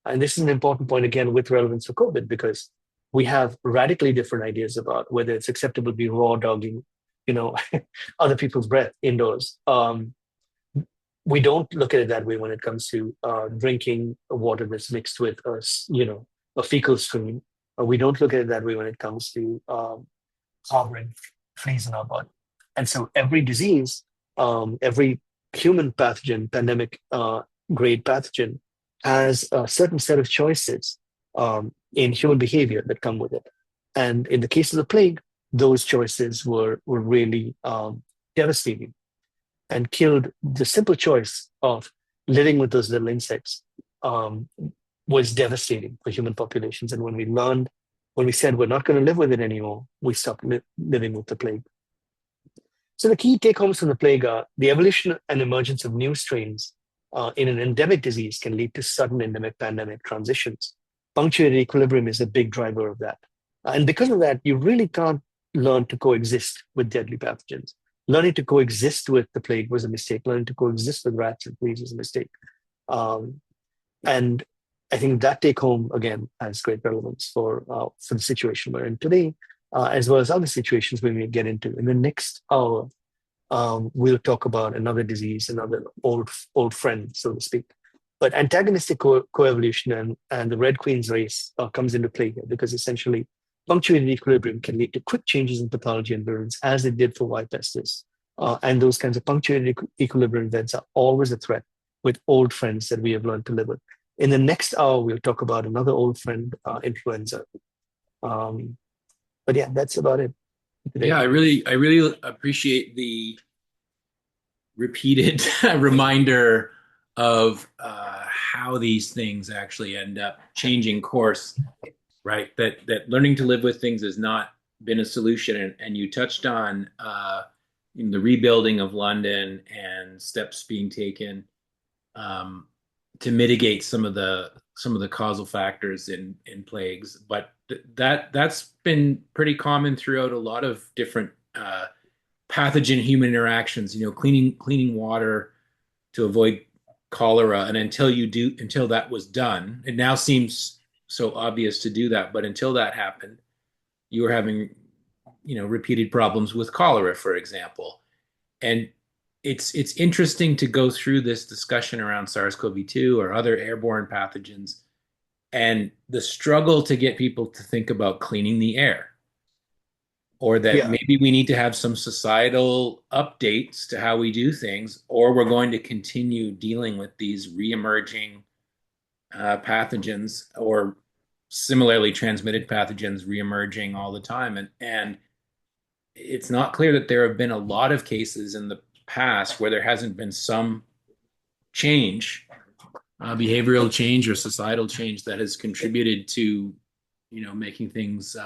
And this is an important point, again, with relevance for COVID, because we have radically different ideas about whether it's acceptable to be raw dogging, other people's breath indoors. We don't look at it that way when it comes to drinking water that's mixed with a fecal stream. We don't look at it that way when it comes to harboring fleas in our body. And so every disease, every human pathogen, pandemic grade pathogen, has a certain set of choices in human behavior that come with it. And in the case of the plague, those choices were really devastating and killed. The simple choice of living with those little insects was devastating for human populations. And when we said we're not going to live with it anymore, we stopped living with the plague. So the key take-homes from the plague are the evolution and emergence of new strains in an endemic disease can lead to sudden endemic-pandemic transitions. Punctuated equilibrium is a big driver of that. And because of that, you really can't learn to coexist with deadly pathogens. Learning to coexist with the plague was a mistake. Learning to coexist with rats and fleas was a mistake. And I think that take-home, again, has great relevance for the situation we're in today, as well as other situations we may get into in the next hour. We'll talk about another disease, another old friend, so to speak. But antagonistic coevolution and the Red Queen's race comes into play here because essentially punctuated equilibrium can lead to quick changes in pathology and virulence, as it did for Y pestis. And those kinds of punctuated equilibrium events are always a threat with old friends that we have learned to live with. In the next hour, we'll talk about another old friend, influenza. Um, but yeah, that's about it today. Yeah, I really appreciate the repeated reminder of how these things actually end up changing course, right? That learning to live with things has not been a solution, and you touched on in the rebuilding of London and steps being taken um, to mitigate some of the causal factors in plagues, but that's been pretty common throughout a lot of different pathogen human interactions. Cleaning water to avoid cholera, and until that was done, it now seems so obvious to do that, but until that happened, you were having repeated problems with cholera, for example. And it's interesting to go through this discussion around SARS-CoV-2 or other airborne pathogens and the struggle to get people to think about cleaning the air, or that Yeah, maybe we need to have some societal updates to how we do things, or we're going to continue dealing with these reemerging pathogens or similarly transmitted pathogens reemerging all the time. And it's not clear that there have been a lot of cases in the past where there hasn't been some change, behavioral change or societal change that has contributed to, making things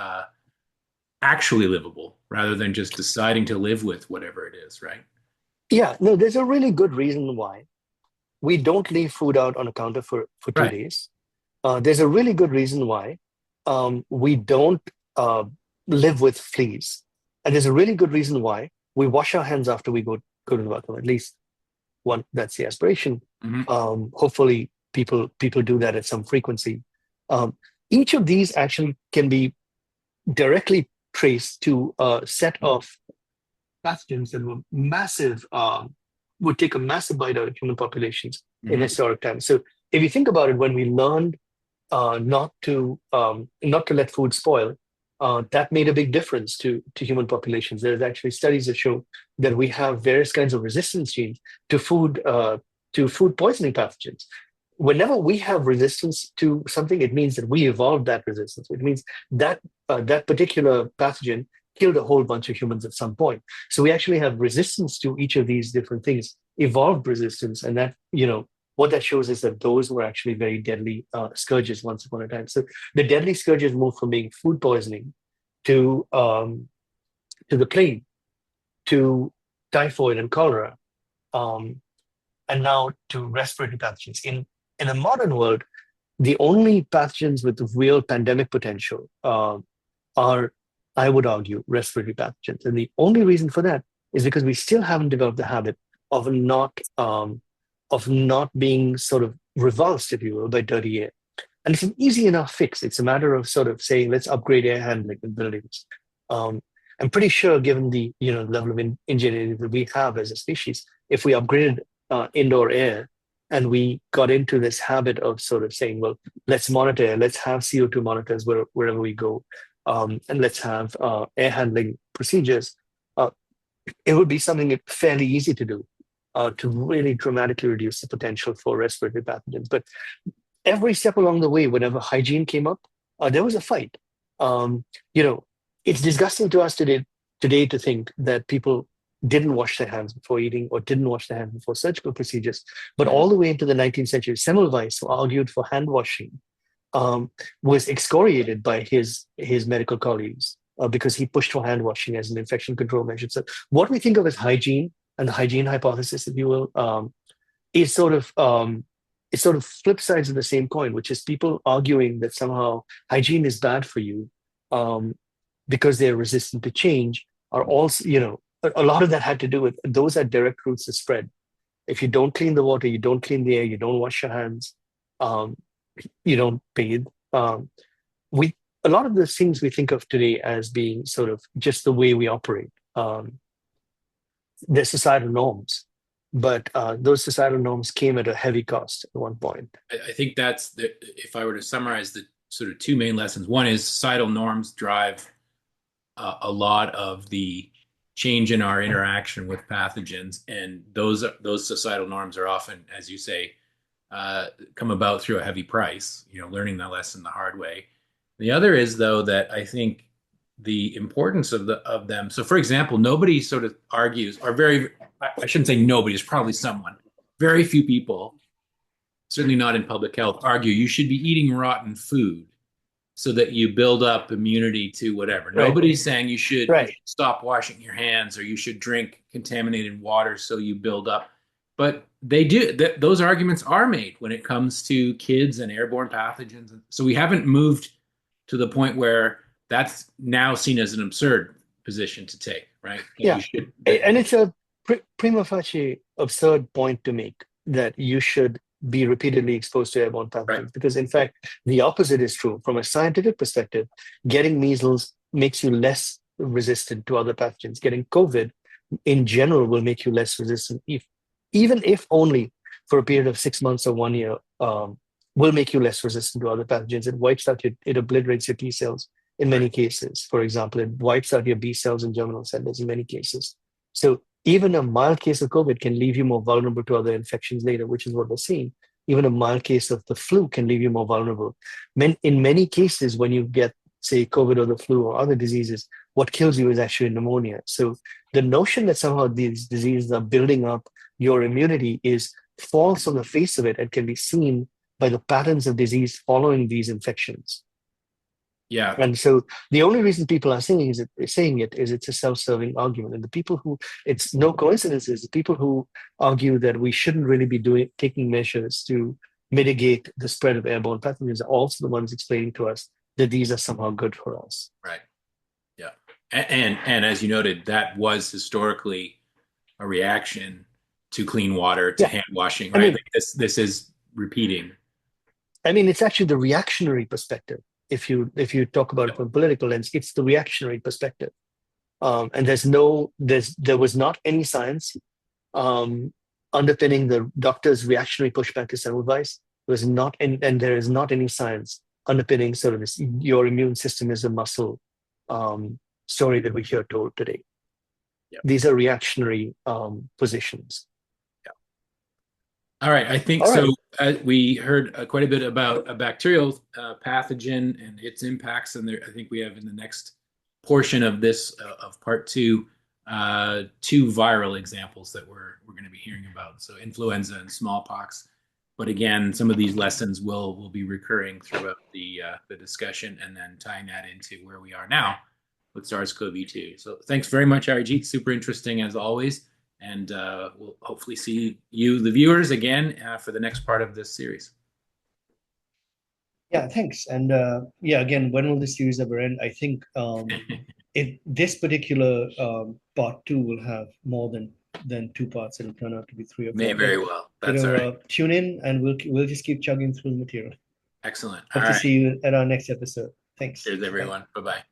actually livable rather than just deciding to live with whatever it is, right? yeah. No, there's a really good reason why we don't leave food out on a counter for two Right. days. There's a really good reason why we don't live with fleas. And there's a really good reason why we wash our hands after we go to the bathroom. At least one, that's the aspiration. Hmm. Hopefully, people do that at some frequency. Um, each of these actually can be directly traced to a set of pathogens that were massive, would take a massive bite out of human populations in Hmm. historic times. So if you think about it, when we learned not to let food spoil, that made a big difference to human populations. There's actually studies that show that we have various kinds of resistance genes to food poisoning pathogens. Whenever we have resistance to something, it means that we evolved that resistance. It means that that particular pathogen killed a whole bunch of humans at some point. So we actually have resistance to each of these different things, evolved resistance, and that what that shows is that those were actually very deadly scourges once upon a time. So the deadly scourges moved from being food poisoning to the plague, to typhoid and cholera, um, and now to respiratory pathogens. In a modern world, the only pathogens with real pandemic potential are, I would argue, respiratory pathogens. And the only reason for that is because we still haven't developed the habit of not being sort of revulsed, if you will, by dirty air. And it's an easy enough fix. It's a matter of sort of saying, let's upgrade air handling in buildings. Um, I'm pretty sure, given the level of ingenuity that we have as a species, if we upgraded indoor air and we got into this habit of sort of saying, well, let's monitor, let's have CO2 monitors wherever we go, and let's have air handling procedures, uh, it would be something fairly easy to do to really dramatically reduce the potential for respiratory pathogens. But every step along the way, whenever hygiene came up, there was a fight. Um, you know, it's disgusting to us today to think that people didn't wash their hands before eating or didn't wash their hands before surgical procedures. But all the way into the 19th century, Semmelweis, who argued for hand washing, um, was excoriated by his medical colleagues because he pushed for hand washing as an infection control measure. So what we think of as hygiene and the hygiene hypothesis, if you will, is sort of it's sort of flip sides of the same coin, which is people arguing that somehow hygiene is bad for you um, because they're resistant to change. Are also, a lot of that had to do with those are direct routes to spread. If you don't clean the water, you don't clean the air, you don't wash your hands, um, you don't bathe. We A lot of the things we think of today as being sort of just the way we operate. their societal norms. But those societal norms came at a heavy cost at one point. I think that's if I were to summarize the sort of two main lessons. One is societal norms drive a lot of the change in our interaction with pathogens, and those societal norms are often, as you say, come about through a heavy price. Learning that lesson the hard way. The other is though that I think the importance of them. So, for example, nobody sort of argues, or very, I shouldn't say nobody. There's probably someone. Very few people, certainly not in public health, argue you should be eating rotten food so that you build up immunity to whatever. Right, Nobody's saying you should right. stop washing your hands or you should drink contaminated water so you build up. But they do those arguments are made when it comes to kids and airborne pathogens. So we haven't moved to the point where that's now seen as an absurd position to take, right? That you Yeah. should And it's a prima facie absurd point to make that you should be repeatedly exposed to airborne right. pathogens, because in fact, the opposite is true. From a scientific perspective, getting measles makes you less resistant to other pathogens. Getting COVID in general will make you less resistant, even if only for a period of 6 months or 1 year, will make you less resistant to other pathogens. It wipes out it obliterates your T cells in Right. many cases. For example, it wipes out your B cells and germinal cells in many cases. So even a mild case of COVID can leave you more vulnerable to other infections later, which is what we're seeing. Even a mild case of the flu can leave you more vulnerable. In many cases, when you get, say, COVID or the flu or other diseases, what kills you is actually pneumonia. So the notion that somehow these diseases are building up your immunity is false on the face of it and can be seen by the patterns of disease following these infections. Yeah. And so the only reason people are saying it is it's a self-serving argument. And the people who, it's no coincidence, is the people who argue that we shouldn't really be taking measures to mitigate the spread of airborne pathogens are also the ones explaining to us that these are somehow good for us. Right. Yeah. And as you noted, that was historically a reaction to clean water, to Yeah. hand washing, I right? mean, Like this is repeating. it's actually the reactionary perspective. If you talk about it from a political lens, it's the reactionary perspective. And there was not any science um, underpinning the doctor's reactionary pushback to Semmelweis. There was not, and there is not any science underpinning sort of this your immune system is a muscle story that we hear told today. Yeah. These are reactionary positions. Yeah. All right. I think All so. right. We heard quite a bit about a bacterial pathogen and its impacts, and I think we have in the next portion of this of part two, two viral examples that we're going to be hearing about. So influenza and smallpox. But again, some of these lessons will be recurring throughout the discussion, and then tying that into where we are now with SARS-CoV-2. So thanks very much, Arijit. Super interesting as always. And we'll hopefully see you, the viewers, again for the next part of this series. Yeah, thanks. And yeah, again, when will this series ever end? I think if this particular part two will have more than two parts, it'll turn out to be three or May four. But very well. That's all right. tune in, and we'll just keep chugging through the material. Excellent. All Hope to right. see you at our next episode. Thanks. Cheers, Bye. everyone. Bye bye.